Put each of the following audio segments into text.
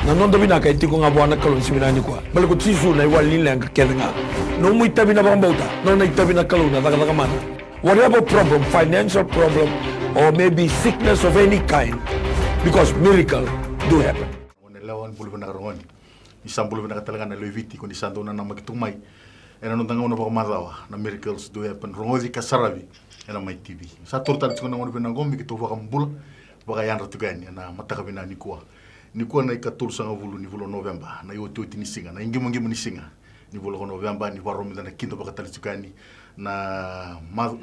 Na non bina ka itiko nga buwana kalon si binani kwa. Balik ko tisu na iwal nila ang kakeda nga. No mo itabi na bambauta. No na itabi na kalon na taka mana. Whatever problem, financial problem, or maybe sickness of any kind, because miracle do happen. Lawan bulu na karongon. Isang bulu na katalaga na loiviti kundi santo na magtumay. Ena nung tangaw na pagmadawa na miracles do happen. Rongozi kasarabi ena MaiTV. Sa turtal tsiko na ngono binangom mikito wakambula bagayan ratugani na matakabina ni kuwa. Ni kuwa na ikatul sa ngavulu ni vulo November na yotu ni singa na ingimo ni singa. Ni vulo November ni waromi na kinto bakatali tsukani na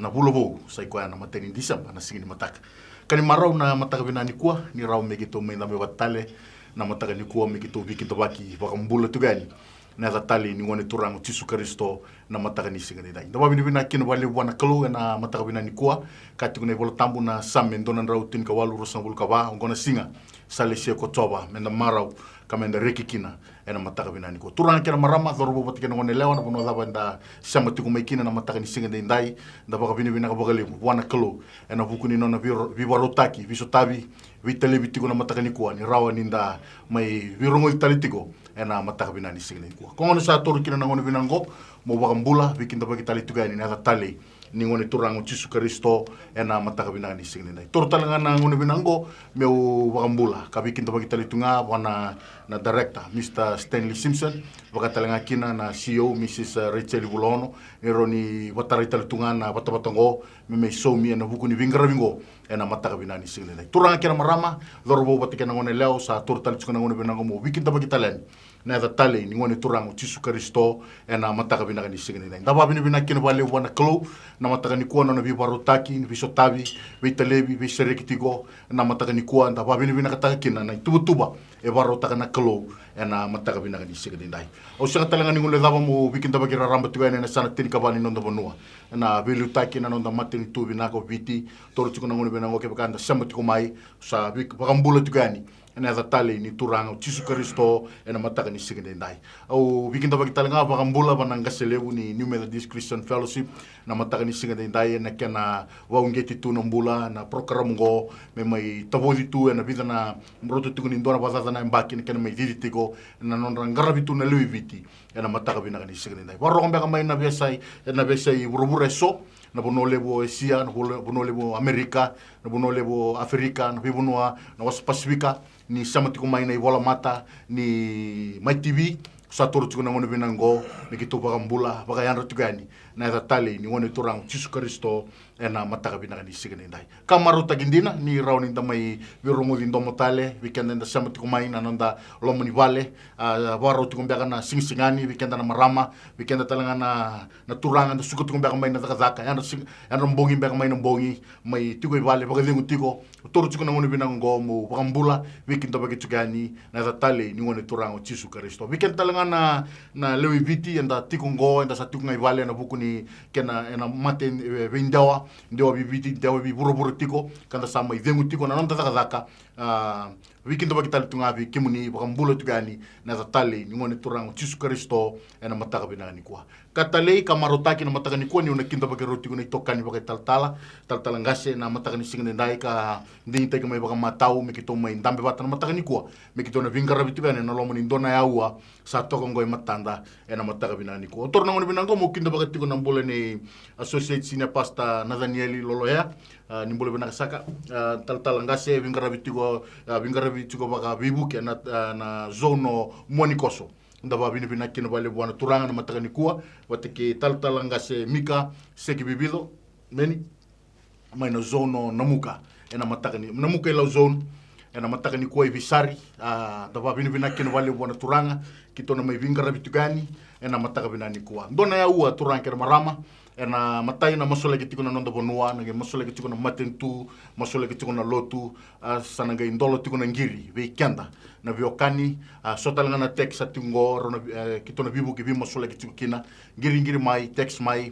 vulo bo sa ikuwa na mateni December na singi ni mataka. Kani maraw na matakabina ni kuwa ni raw megito may na watale na mataka ni kuwa megito bikito baki wakambula tugani. Na tali ni ngone turango Yesu Kristo na mataka ni singa ni dai. Dawa binibina kino wale wana kalu na mataka bina ni kuwa kati kuna ibola tambu na samen donan rautin ka walu rosan bul ka ba ngona singa sale sie ko toba menda marau kamenda rekikina ena mataka bina ni kuwa. Turanga kena marama dhorobo batikena ngone lewa na bono daba nda sama tiku maikina na mataka ni singa ni dai da baka binibina ka bakale wana kalu ena bukuni nona viwarotaki visotavi vitelebi tiku na mataka ni kuwa ni rawa ninda mai virongo italitiko ena mataka bina ni singa ni kuwa. Kongono sa toru kina na ngone binango mo wakambula vikinda baki tali tugani na tali ni ngone turango Yesu Kristo ena mataka bina ni singa ni. Toru talanga na ngone binango me wakambula ka vikinda baki tali tunga wana na director Mr. Stanley Simpson wakatalanga kina na CEO Mrs. Rachel Bulono eroni watari tali tunga na batabatango me somi ena buku ni vingara vingo ena mataka bina ni singa ni. Turanga kina marama lorobo batikena ngone leo sa toru tali tsukana ngone binango mo vikinda baki talani na tali ni ngone turango Yesu Kristo ena mataka bina ni singa ni. Daba bina kina wale wana klo na mataka ni kuwa na vibarotaki ni visotavi vitalebi viserekitigo na mataka ni kuwa daba bina kataka kina na tuba e barotaka na klo ena mataka bina ni singa ni dai. O sanga talanga ni ngole daba mo vikinda baki raramba tugane na sana tin kabani nonda bonua na velutaki na nonda matini tu bina ko viti toru tsukuna ngone bina ngoke bakanda samati ko mai sa bakambula tugani ena tali ni turango Yesu Kristo ena mataka ni singa ni dai. Au vikinda baki talanga bakambula bananga selebu ni New Methodist Christian Fellowship na mataka ni singa ni dai ena kena waungeti tu nambula na program ngo me mai tavodi tu ena vida na mroto tu ni ndona bazada na mbaki kena mai diditiko na nonra ngarabi tu na luiviti ena mataka bina ni singa ni dai. Warong beka mai na besai burubure so na bonolebo Asia na bonolebo Amerika na bonolebo Afrika na bibunua na was Pasifika ni sama tiku mai na iwola mata ni MaiTV sa toru tiku na ngone binango ni kitu bakambula bakayan ratugani na tali ni ngone turang Yesu Kristo ena mataka bina ni singa ni dai. Kamaru tagindina ni rauni nda mai virongo lindo motale weekend nda sama tiku mai na nda lomoni vale waro tiku mbaka na singsingani weekend na marama weekend talanga na turanga nda suku tiku mbaka mai na zakazaka yana mbongi mbaka mai na mbongi mai tiku vale baka lingu tiko toru tiku na ngone binango mo bakambula weekend baki tugani na tali ni ngone turang Yesu Kristo. Weekend talanga na lewi viti enda tiku ngo enda sa tiku ngai vale na buku ni kena ena mate vindawa ndewa bibiti ndewa biburu tiko kanda sama idengu tiko na nonta zaka weekend baki tali tunga vi kimuni bakambula tugani na tali ni ngone turango Yesu Kristo ena mataka bina ni kwa katale kamarotaki na mataka ni kwa ni una kinda baki roti kuna itokani baki taltala ngase na mataka ni singa ndai ka ndini teke mai baka matau mekito mai ndambe bata na mataka ni kwa mekito na vingara bitugani na lomo ni ndona yaua sa toko ngoi matanda ena mataka bina ni kwa torna ngone bina ngomo kinda baki tiko na mbole ni associate senior pastor Nacanieli Lolohea ni mbole bina kasaka taltala ngase vingara bitiko baka bibuke na zono monikoso ndaba bina kino bale bwana turanga na mataka ni kuwa wateke taltalanga se Mika Sekivivico meni mai na zono namuka ena mataka ni namuka ila zone ena mataka ni kuwa visari ndaba bina kino bale bwana turanga kitona mai vingara bitugani ena mataka bina ni kuwa ndona ya ua turanga kera marama ena matai na masole kitiko na nonda bonua na masole kitiko na matentu masole kitiko na lotu sananga indolo tiko na ngiri weekenda na viokani sotalanga na text atingo rona kitona bibu ki masole kitiko kina ngiri mai text mai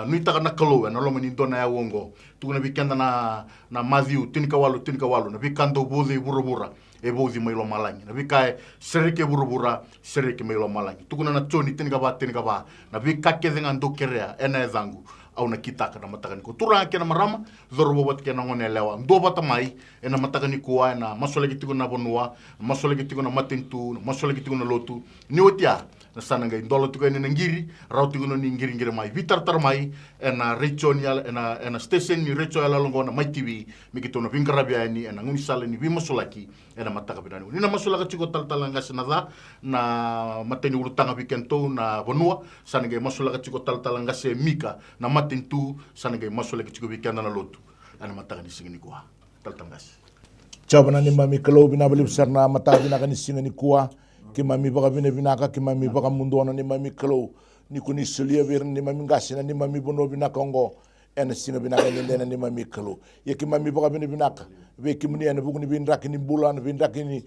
nuita kana kalo na loma ni dona ya wongo tuna weekenda na Matthew tinika walu na vikando bodi burubura e bodi mai lo malangi na vikae sereke burubura sereke mai lo malangi tukuna na toni tinika ba na vikake dengan dokerea ena zangu au na kita kana matakani ko tura ke na marama doro bobot ke na ngone lewa ndo bata mai ena matakani ko ena masole ki tigo na bonua masole ki tigo na matentu masole ki tigo na lotu ni otia na sana ngai ndolo tigo ena ngiri rau tigo no ni ngiri mai vitar tar mai ena regional ena station ni regional longo na MaiTV mi kito na vinkarabia ni ena nguni sale ni bimasolaki ena mataka binani ni na masolaka tigo taltalanga senada na mateni urutanga vikento na bonua sana ngai masolaka tigo taltalanga se mika na matentu sana ngai masolaka tigo vikenda na lotu ana mataka ni singini kwa taltangas Chabana ni mami kalau bina beli besar na mata bina kan singa ni kuah ki mami baka bina bina ka ki mami baka munduana ni mami kalau ni kuni sulia bir ni mami gasina ni mami bono bina kongo ena singa bina kan ni mami kalau ya ki mami baka bina ka be ki muni ena buguni bin rakini bulan bin rakini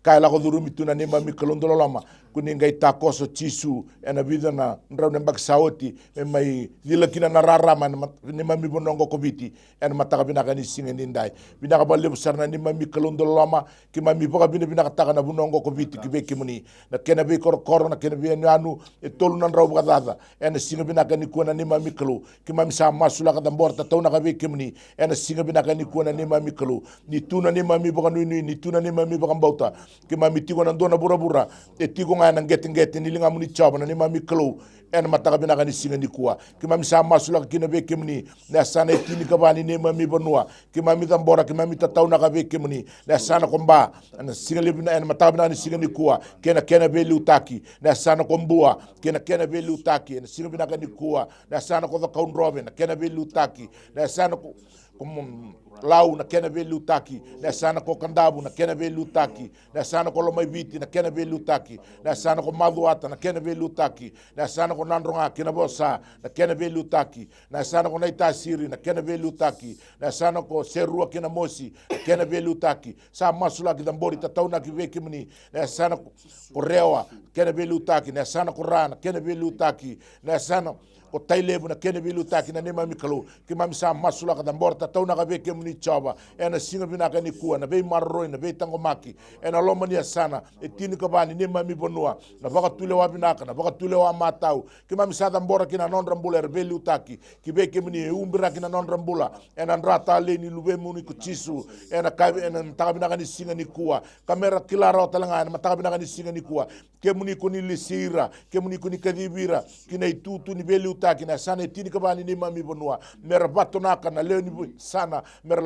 kai la ko duru mituna ni mami kalau ndolo lama kuni ngai takoso chisu ena vida na ndrau nembak sauti mai dilakina na rarama ni mami bonongo kobiti ena mataka bina kan singa ni ndai bina ka balle besar na ni mami kalau ndolo lama ki mami baka bina ka taka na bonongo kobiti ki be ki muni na kena be kor na kena be anu e tolu na ndrau badada ena singa bina kan ni kuana ni mami kalau ki mami sa masula ka tamborta tauna ka be ki muni ena singa bina kan ni kuana ni mami kalau ni tuna ni mami baka nui ni tuna ni mami baka bauta ki mami tigo na ndona bura e tigo na ngeti ni linga muni chaba na ni mami kalau ena mataka bina kan singa ni kuwa ki mami sa masula ka kina be ki muni na sana e tini ka bani ni mami bonua ki mami tambora ki mami tatauna ka be ki muni na sana komba na singa lebina ena mataka bina ni singa ni kuwa kena be lutaki na sana kombua kena be lutaki na singa bina kan ni kuwa na sana ko kaun robe na kena be lutaki na sana ko lau na kena be lutaki na sana ko kandabu na kena be lutaki na sana ko lomai viti na kena be lutaki na sana ko maduata na kena be lutaki na sana ko nandronga kena bosa na kena be lutaki na sana ko naita siri na kena be lutaki na sana ko serua kena mosi na kena be lutaki sa masula ki dambori tatauna ki veki muni na sana ko rewa kena be lutaki na sana ko rana kena be lutaki na sana ko tailebu na kene bilu taki na nema mikalo ki mami sa masula ka damborta tau na ka be ke muni chaba ena singa bina ka ni kuwa na be marroi na be tangomaki ena loma ni sana e tini ka bani nema mi bonua na baka tule wa binaka na baka tule wa matau ki mami sa dambora ki na non rambula be lu taki ki be ke muni umbira ki na non rambula ena nrata le ni lube muni ku chisu ena ka ena taka bina ka ni singa ni kuwa kamera kilara talanga ena taka bina ka ni singa ni kuwa ke muni ko ni lisira ke muni ko ni kadibira ki na itutu ni be taki na sana tini ka bani ni mami bonua mera batonaka na leo ni sana mera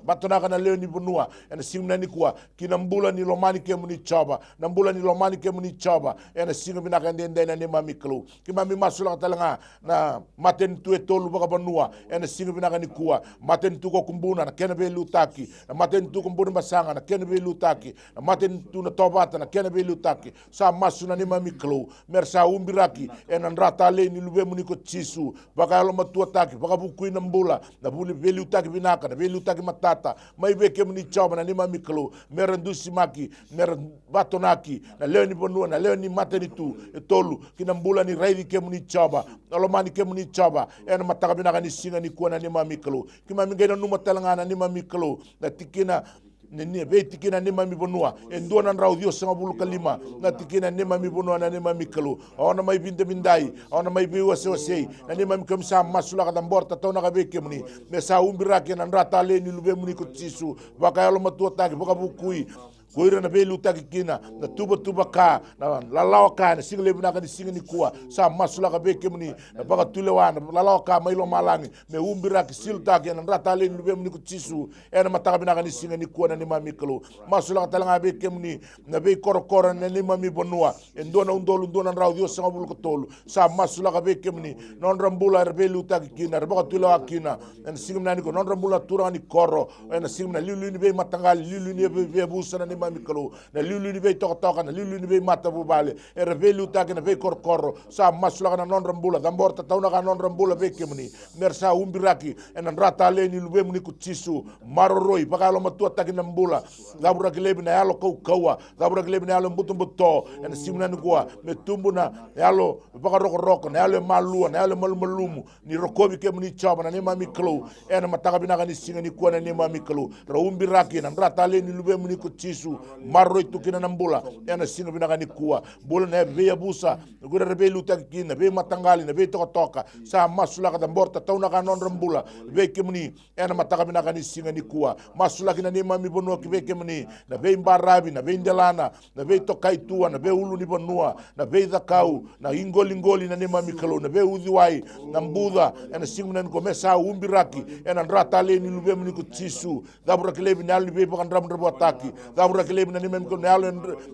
batonaka na leo ni bonua ena simna ni kuwa kina mbula ni lomani ke muni chaba na mbula ni lomani ke muni chaba ena singa bina ka ndenda na ni mami klo ki mami masula talanga na maten tu etolu baka bonua ena singa bina ka ni kuwa maten tu ko kumbuna na kena be lutaki na maten tu kumbuna basanga na kena be lutaki na maten tu na tobata na kena be lutaki sa masuna ni mami klo mera sa umbiraki ena nrata le ni lube muni ko chisu baka lo matua taki baka bukui na mbula na buli veli utaki binaka na veli utaki matata mai veke muni chaba na nima miklo mera ndusi maki mera batonaki na leo ni bonua na leo ni mateni tu etolu kina mbula ni raidi ke muni chaba alomani ke muni chaba ena mataka binaka ni singa ni kuwa na nima miklo kima mingena numa talanga na nima miklo na tikina nini be tikina nema mi bonua endo na rau dio sanga bulu kalima na tikina nema mi bonua na nema mi kalu ona mai binde bindai ona mai bi wase na nema mi kamsa masula ka damborta tona ka be kemni me sa umbira ke na rata le ni lube muni ko tsisu baka yalo matua taki baka bukui koira na belu taki kina na tuba ka na lalawa ka na single bina ka ni singa ni kuwa sa masula ka beke muni na baka tulewa na lalawa ka mailo malangi me umbira ki sil taki na rata le lube muni ku tisu ena mataka bina ka ni singa ni kuwa na ni mami kalo masula ka talanga beke muni na be korokora na ni mami bonua endona undolu ndona rau dio sanga bulu ko tolu sa masula ka beke muni non rambula belu taki kina baka tulewa kina na singa nani ko non rambula turanga ni koro ena singa na lilu ni be matangali lilu ni be busana ni mami kalo na lilu ni be toka na lilu ni be mata bubale era velu taka na be korkoro sa masula na non rambula damborta tauna ka non rambula be kemni mersa umbiraki en rata le ni lube muni kutisu maroroi pakalo matua taka na mbula dabura kilebe na yalo kaua dabura kilebe na yalo mbutumbuto en simna ni kwa metumbu na yalo pakaroko na yalo malua na yalo malumu ni rokobi kemni chaba na ni mami kalo en mataka binaka ni singa ni kwa na ni mami kalo ra umbiraki na rata le ni lube muni kutisu Chisu marro itu kina nambula ena singa binaka ni kuwa bola na be abusa gura rebe luta kina be matangali na be toka sa masula ka tamborta tauna ka non rambula be kemni ena mataka binaka ni singa ni kuwa masula kina ni mami bono ki be kemni na be mbarabi na be ndelana na be tokai tua na be ulu ni bonua na be zakau na ingoli na ni mami kalo na be udhiwai na mbudha ena singa ni komesa umbiraki ena nratale ni lube mni ku Chisu dabura kelebi na albe bakan rabu rabu ataki dabura kelebi na ni mami ko na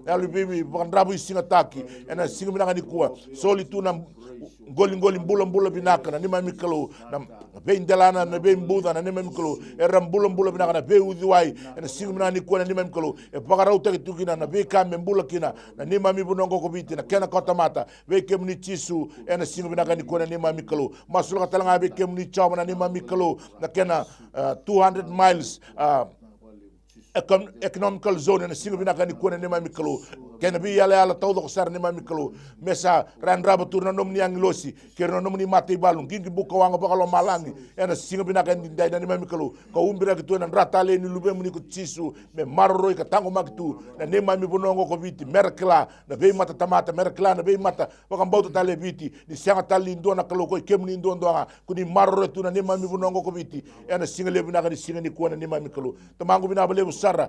albe bakan rabu isinga taki ena singa binaka ni kuwa soli tu na ngoli mbula binaka na ni mami kalo na be ndelana na be mbudha na ni mami kalo era mbula binaka na be udhiwai ena singa binaka ni kuwa na ni mami kalo e pakarau taki tukina na be kame mbula kina na ni mami bunongo ko biti na kena kota mata be kemni Chisu ena singa binaka ni kuwa na ni mami kalo masula ka talanga be kemni chama na ni mami kalo na kena 200 miles economical zone na singa binaka ni kuwa na ni mami kalo kena bi yala tawdo ko sar ni mami kalo mesa ran raba turna nomni anglosi kerno nomni mate balung gingi buka wanga bakalo malangi ena singa binaka ni dai ni mami kalo ko umbira kitu na ratale ni lube muni ko Chisu me marro ka tango makitu na ni mami bonongo ko biti merkla na be mata tamata merkla na be mata wakam bauta tale biti ni sanga tali ndo na kalo ko kemni ndo ndo kuni marro tu na ni mami bonongo ko biti ena singa le binaka ni singa ni ko na ni mami kalo tamangu binaba le usara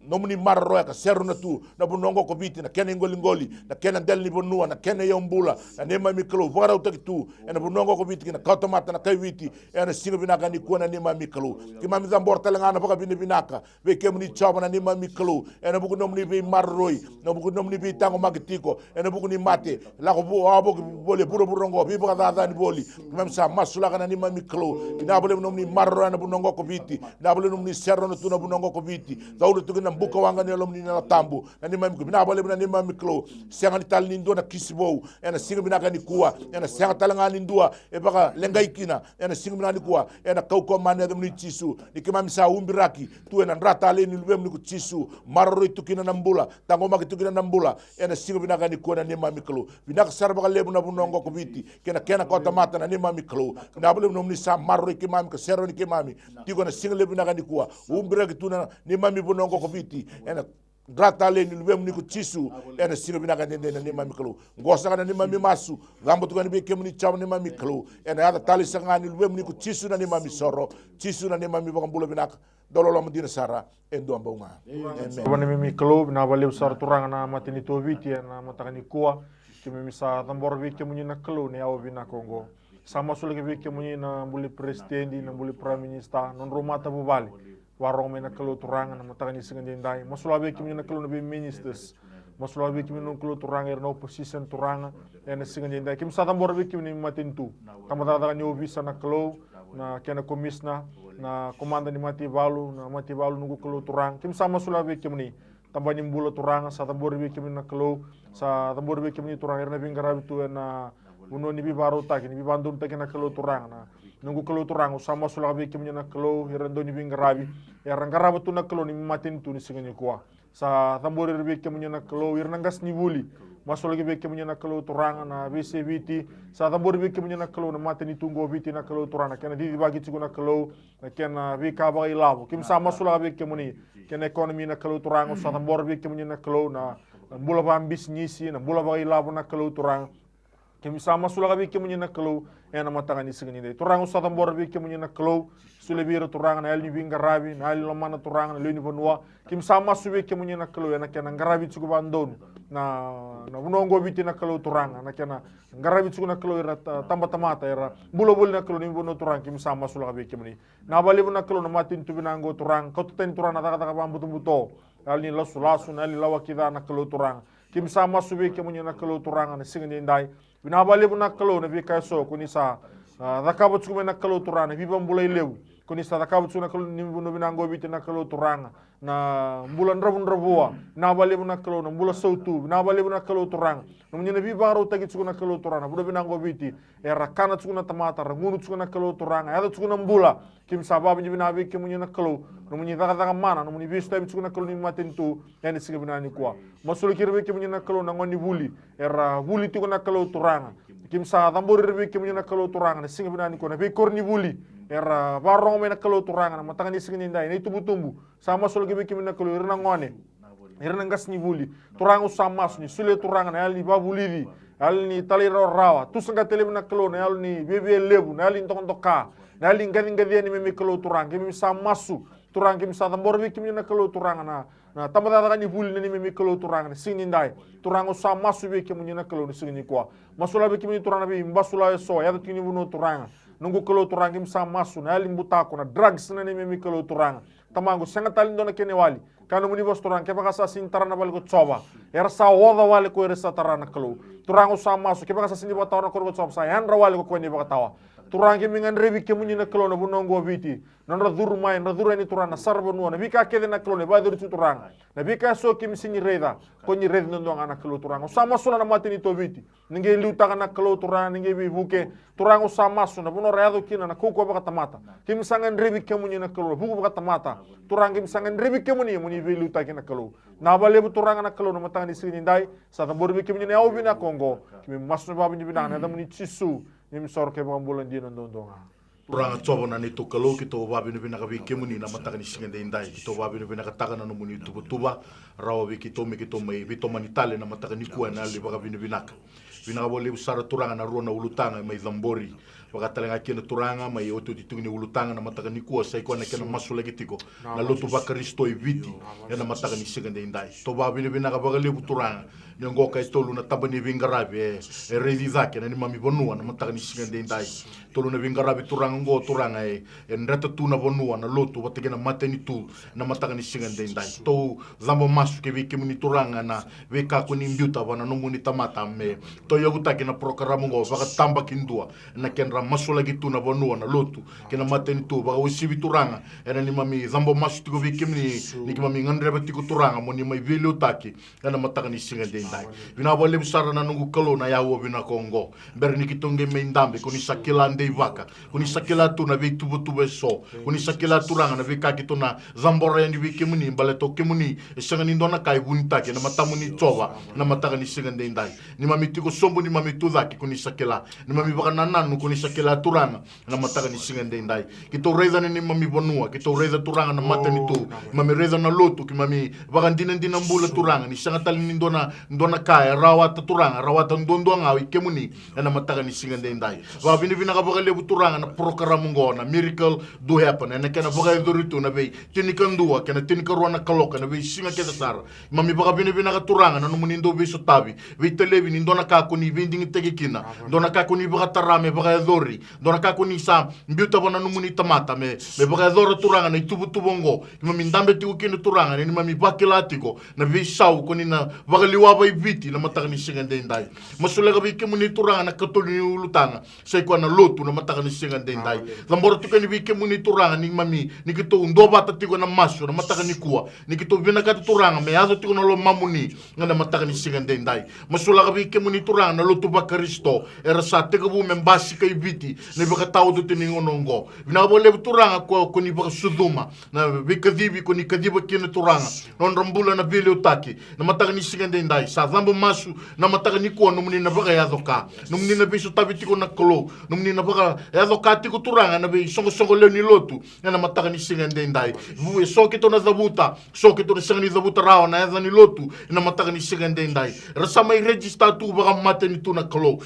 nomni marro ka serro na tu na bonongo ko biti na kena ngoli na kena delni bonua na kena yombula na nema mikalo vara utakitu ena bonongo ko biti na kautamata na kaiviti ena singa binaka ni kuwa na nema mikalo kima mi zamborta langana paka binaka ve kemni chaba na nema mikalo ena buku nomni be marroi na buku nomni be tango magitiko ena buku ni mate la ko abo bole puro burongo bi baka da ni boli kima sa masula kana nema mikalo ina bole nomni marro na bonongo ko biti na bole nomni serro na tu na bonongo ko biti dawdo tu na buka wanga ne lomni na tambu na nema mikalo na bole na nema miklo senga tal ni ndo na kisbo ena singa binaka ni kuwa ena senga talanga ni ndua e baka lengaikina ena singa binaka ni kuwa ena kauko mane da ni Chisu ni kima misa umbiraki tu ena rata le ni lubem ni ku Chisu marro itukina nambula tango makitukina nambula ena singa binaka ni kuwa na nema miklo binaka sar baka lebu na bunongo ko biti kena kota mata na nema miklo na bole no ni sa marro kima mi ka sero ni kima mi tiko na singa lebu binaka ni kuwa umbiraki tu na nema mi bunongo ko biti ena Gratale ni lubem ni ku Chisu ena singa binaka nende na nema miklo ngosa kana nema mi masu gambo tu kana be kemni cham nema miklo ena ada tali sanga ni lubem ni ku Chisu na nema mi soro Chisu na nema mi bakambulo binaka dololo mdina sara endo ambonga amen bani mi miklo na bale usar turanga na matini to viti na matakani kuwa kimi misa tambor viti munyi na klo ne awo bina Kongo sama sulke viti munyi na mbuli presidendi na mbuli prime minister non romata bubali warong me na kalo turanga na matakani singandindai masula be kimi na kalo na be ministers masula be kimi no kalo turanga na opposition turanga na singandindai kim sa tambor be kimi matintu kamata ni ofisa na kalo na kena komisna na komanda ni mati balu nunggu kalo turang kim sama masula be kimi tambani mbula turanga sa tambor be kimi na kalo sa tambor be kimi turanga na bingarabi tu na uno ni bibaro taki ni bibandun taki na kalo turanga na nunggu kalo turang sama masula be kimi na kalo hirando ni bingarabi ya rangarabi tu na kalo ni matin tu ni singani kuwa sa tambor be kimi na kalo hirnangas ni buli masuk lagi beke punya nak kalau turang na BCVT sa tambor beke punya nak kalau na mati ni tunggu biti nak kalau turang kena di bagi cikgu nak kalau kena bika bagi labu kim sama masuk lagi beke muni kena ekonomi nak kalau turang sa tambor beke punya nak kalau na bula bambis nyisi na bula bagi labu nak kalau turang kim sama masuk lagi beke punya nak kalau ena matangan ni segini deh turang sa tambor beke punya nak kalau sulebiro turang na elni bingarabi na elni lomana turang na elni bonua kim sama masuk beke punya nak kalau ena kena ngarabi cikgu bandon na bunongo biti na kalau turanga na kena ngarabi tsuna kalau era tamba tamata era bulo na kalau ni bono turang kim sama sula be kimni na bali na kalau na matin tu binango turang ko ten turang na taka bambu buto ali lasu na ali lawakida na kalau turang kim sama sube kimni na kalau turanga na singni ndai bina bali na kalau na bika so kuni sa rakabut tsuma na kalau turanga bi bambulai lew kuni sa rakabut tsuna kalau ni bono binango biti na kalau turanga na bulan rabun na bali na kalau na bulan sautu na bali na kalau turang namanya nabi baru tagi tsuna kalau turang buda binango biti era kana tsuna tamata rangunu tsuna kalau turang ada tsuna mbula kim sabab ni binabi kim na kalau namanya daga mana namanya bista tsuna kalau ni matentu yani siga binani kwa masul kirbe kim na kalau na ngoni buli era buli tsuna kalau turang kim sa tambor rebe kim na kalau turang na siga binani kwa na be korni buli era barong me na kalau turang na matangan ni siga ndai na tumbu sama sul gibi kim na kalau irna ngone Irna ngas ni vuli turango samas ni sule turanga na ali babulidi ali ni talira rawa tusanga telebe na klo na ali ni bebe lebu na ali ntoka na ali ngadi ngadi ni memi klo turanga mi samasu turanga mi sa tamborbi kimi na klo turanga na tamada ni vuli ni memi klo turanga sini ndai turango samasu be kimi na klo ni sini kwa masula be kimi turanga be mbasula so ya tini buno turanga nungu klo turanga mi samasu na ali mbutako na drugs na ni memi klo turanga tamango sanga talindo na kene wali kanu muni bos turang ke baka sa sintarana bal ko tsoba era sa woda wale ko era sa tarana klo turang usama so ke baka sa sini bata na ko tsoba sa yan rawale ko ni baka tawa turang ke mingan rebi ke muni na klo na bunongo viti na dur mai na dur ni turana sarbo no na bika ke na klo ne ba dur turang na bika so ke misini reda ko ni red no ngana klo turang usama so na matini to viti ninge luta kana klo turang ninge bi buke turang usama so na buno reado kina na ko baka tamata ke misangan rebi ke muni na klo buku baka tamata turang ke misangan rebi ke muni velu ta kina kalo na bale buturanga na kalo na matang ni sini dai sa tambor bi kimi ne au bina Kongo kimi masno babu ni bina na muni chisu ni misor ke bang bulan di ndonga turanga tsobo na ni to kalo ki to babu ni bina ka bi kemuni na matang ni sini dai ki to babu ni bina ka taka na no muni tuba rawa bi ki to mai bi to manitale na matang ni kuwa na li baka bina ka bina ka bole usara turanga na rona ulutanga mai zambori wakatalenga kena turanga mai oto ditungni ulutanga na mataka ni kuwa sai kona kena masula kitiko na lotu bakaristo viti na mataka ni segende indai to ba bine bina ka bagale turanga nyongo ka tolu na tabani vingarabe redi zake na ni mami bonua na mataka ni segende indai tolu na vingarabe turanga ngo turanga ndata tu na bonua na lotu wategena mateni tu na mataka ni segende indai to zambo masu ke vike muni turanga na veka ko ni mbiuta wana no muni tamata me to yoguta kena programa ngo baka tamba kindua na kenra masula gitu na bonua na lotu kena mateni tu baka usibi turanga ena ni mami zambo masu tiko vike muni ni mami ngandreba tiko turanga moni mai velo taki na mataka ni segende indai bina bole busara na nungu kalo na yawo bina Kongo berni kitonge meindambe kuni sakila ndei vaka kuni sakila tu na vi tubu so kuni sakila turanga na vi kakito na zambora ndi vi kemuni baleto kemuni sanga ni ndona kai bunta ke na matamuni tsoba na mataka ni segende indai ni mami tiko sombo ni mami tudaki kuni sakila ni mami baka nananu kuni sakila turanga na mataka ni segende indai kito reza ni mami bonua kito reza turanga na matani tu mami reza na lotu ki mami baka ndina mbula turanga ni sanga tali ni ndona kaya rawata turanga rawata ndondonga kemuni na mataka ni segende indai wa bini bina ka baka lebu turanga na program ngona miracle do happen na kana baka doritu na be tinikandua kana tinikarua na kaloka na be singa keta sara mami baka bini bina ka turanga na numuni ndo biso tabi be telebi ni ndona ka kuni vending tegekina ndona ka kuni baka tarame baka dori ndona ka kuni sa mbiuta bona numuni tamata me baka dora turanga na itubu tubongo mami ndambe tiku kinu turanga ni mami bakilatiko na be sau kuni na baka liwaba viti na mataka ni segende indai masula ka bike muni turanga na katoli ulutanga sai kwa na lotu na mataka ni segende indai lamboro tuka ni bike muni turanga ni mami ni kito ndoba tatiko na masu na mataka ni kuwa ni kito bina ka turanga me azo tiko na lo mamuni na mataka ni segende indai masula ka bike muni turanga na lotu bakaristo era sa teka bu membasi kai viti ni baka tau do tini ngonongo bina bole turanga ko ni baka suduma na bika dibi ko ni kadiba kina turanga non rambula na vile utaki na mataka ni segende indai sa zambo masu na mataka ni kuwa numuni na baka yadoka numuni na biso tabitiko na kolo numuni na baka yadoka tiko turanga na be songo leo ni lotu na mataka ni segende indai so kito na zabuta so kito na segende zabuta rawa na yaza ni lotu na mataka ni segende indai rasa mai register tu baka mate ni tu na kolo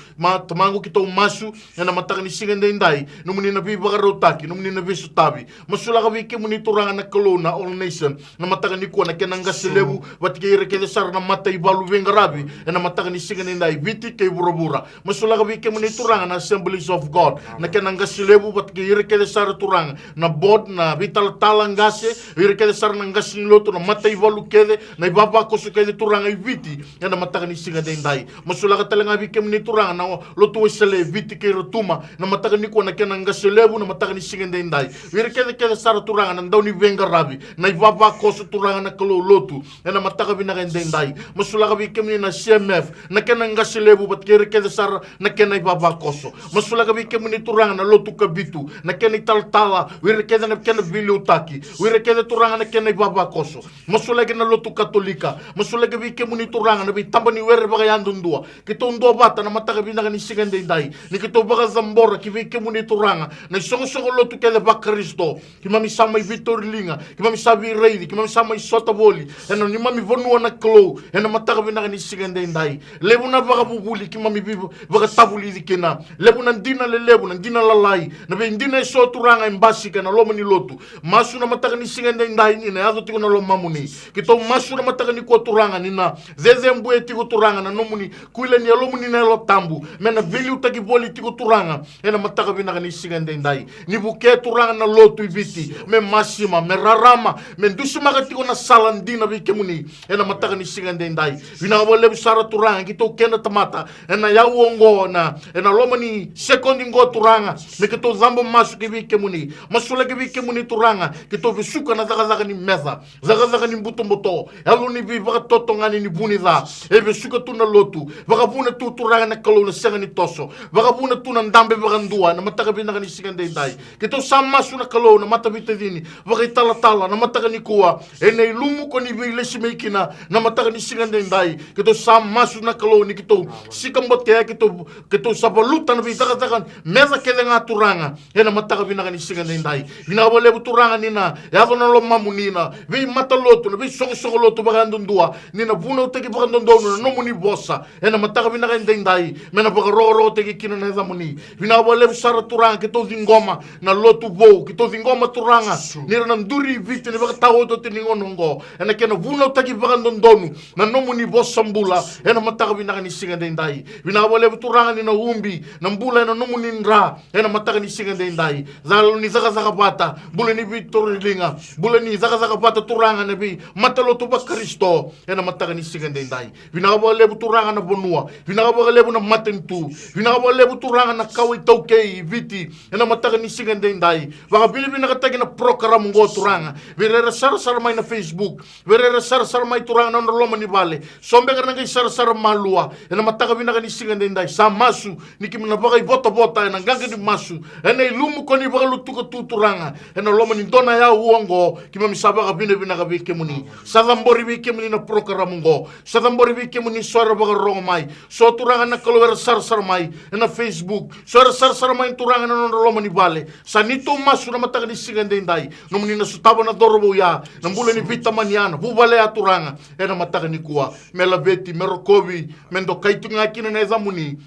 tamango kito masu na mataka ni segende indai numuni na bi baka rotaki numuni na biso tabi masula ka wiki muni turanga na kolo na all nation na mataka ni kuwa na kenanga selebu batike rekede sar na mata ibalu vengarabi na mataka ni segende indai viti ke burabura masula ka wiki muni turanga na Assemblies of God na kenanga selebu batike rekede sar turanga na bod na vital talangase rekede sar na ngasi loto na mata ibalu kede na ibaba ko kede turanga viti na mataka ni segende indai masula ka talanga wiki muni turanga na loto sele viti ke rotuma na mataka ni kuwa na kenanga selebu na mataka ni segende indai rekede sar turanga na ndoni vengarabi na ibaba ko turanga na kalo lotu na mataka binagende indai masula ka wiki muni na CMF na kenanga selebu batike rekede sar na kenai baba koso masula ka wiki muni turanga na lotu suka bitu na kena taltala wira kena na kena biliutaki wira kena turanga na kena baba koso masulege na lotu katolika masulege bi kemuni turanga na bi tambani wira baga yandundua kito ndo bata na mataka binaka ni sigande dai ni kito baga zambora ki bi kemuni turanga na songo lotu kele ba Kristo ki mami sama i vitorlinga ki mami sabi reidi ki mami sama i sota boli eno ni mami vonua na klo eno mataka binaka ni sigande dai lebu na baga bubuli ki mami bi baga tabuli dikena lebu na ndina le lebu na ndina lalai na be ndina e so turanga embasi kana lomo ni lotu masu na mataka ni sigande dai ni na azo tiko na lo mamuni kito masu na mataka ni ko turanga ni na zeze mbue tiko turanga na nomuni kuile ni lomo ni na lo tambu mena vili utaki boli tiko turanga ena mataka binaka ni sigande dai ni buke turanga na lotu ibiti me masima me rarama me ndusuma tiko na salandina bi kemuni ena mataka ni sigande dai vina wole busara turanga kito kena tamata ena ya uongo na ena lomo ni sekondi ngo turanga me kito zambo masu kibi kemuni masula kibi kemuni turanga kito bisuka na zaga ni meza zaga ni mbuto elo ni bi baka toto ngani ni buni za e bisuka tu na lotu baka buna tu turanga na kalo na senga ni toso baka buna tu na ndambe baka ndua na mataka binaka ni sigande dai kito samasu na kalo na mata bitadini baka tala na mataka ni kuwa ene ilumu ko ni bi lesi meikina na mataka ni sigande dai kito samasu na kalo ni kito sikambot kaya kito sabaluta na bi zaga meza kele nga turanga ena mataka binaka ni sigande dai bina wale turanga nina ya na lo mamunina vi mataloto na vi songo loto baka ndundua nina buna uteki baka ndondonu na nomuni bossa ena mataka binaka ndai mena baka ro teki kina na zamuni bina wale sara turanga kito zingoma na lotu bo kito zingoma turanga nina na nduri viti ni baka tawoto tiningonongo ena kena buna uteki baka ndondonu na nomuni bossa mbula ena mataka binaka ni sigande dai bina wale turanga nina umbi na mbula na nomuni ndra ena mataka ni sigande dai zalo ni zaga bata bula ni vitorilinga bula ni zaga bata turanga na bi mataloto ba Kristo ena mataka ni sigande dai bina wale turanga na bonua bina wale na matentu bina wale turanga na kawi tokei viti ena mataka ni sigande dai baka bina katagi na program ngo turanga virera sar mai na Facebook virera sar mai turanga na loma ni vale sombe kana ngai sar malua ena mataka bina ni sigande dai samasu nikimna baka bota ena nganga di masu ena ilumu ko ni baka lutuko turanga ena loma ni dona ya uongo kima misaba ka bina ka bikemuni sadambori bikemuni na program ngo sadambori bikemuni sora baka romai so turanga na kalwer sar mai na Facebook sora sar mai turanga na loma ni vale sanito masu na mataka ni sigande dai nomuni na sutaba na dorobo ya na mbule ni vita maniana bubale ya turanga ena mataka ni kuwa melabeti merokobi mendo kaitunga kina na zamuni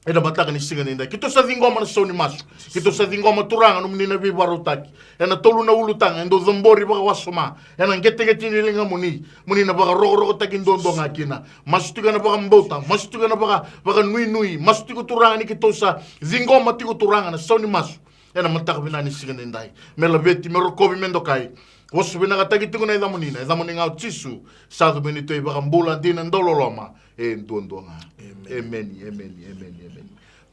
eda mataka ni sigande dai kito sa zingoma na soni masu kito sa zingoma turanga no menina bi barutaki ena tolu na ulutanga endo zombori baka wasoma ena ngete ni linga muni na baka rogo taki ndondo ngakina masu tiga na baka mbota masu tiga na baka nui masu tiga turanga ni kito sa zingoma tiga turanga na soni masu ena mataka bina ni sigande dai mela beti merokobi mendo kai wasu bina katagi tiga na idamuni ngau tisu sadu benito baka mbula dina ndololoma ndondonga amen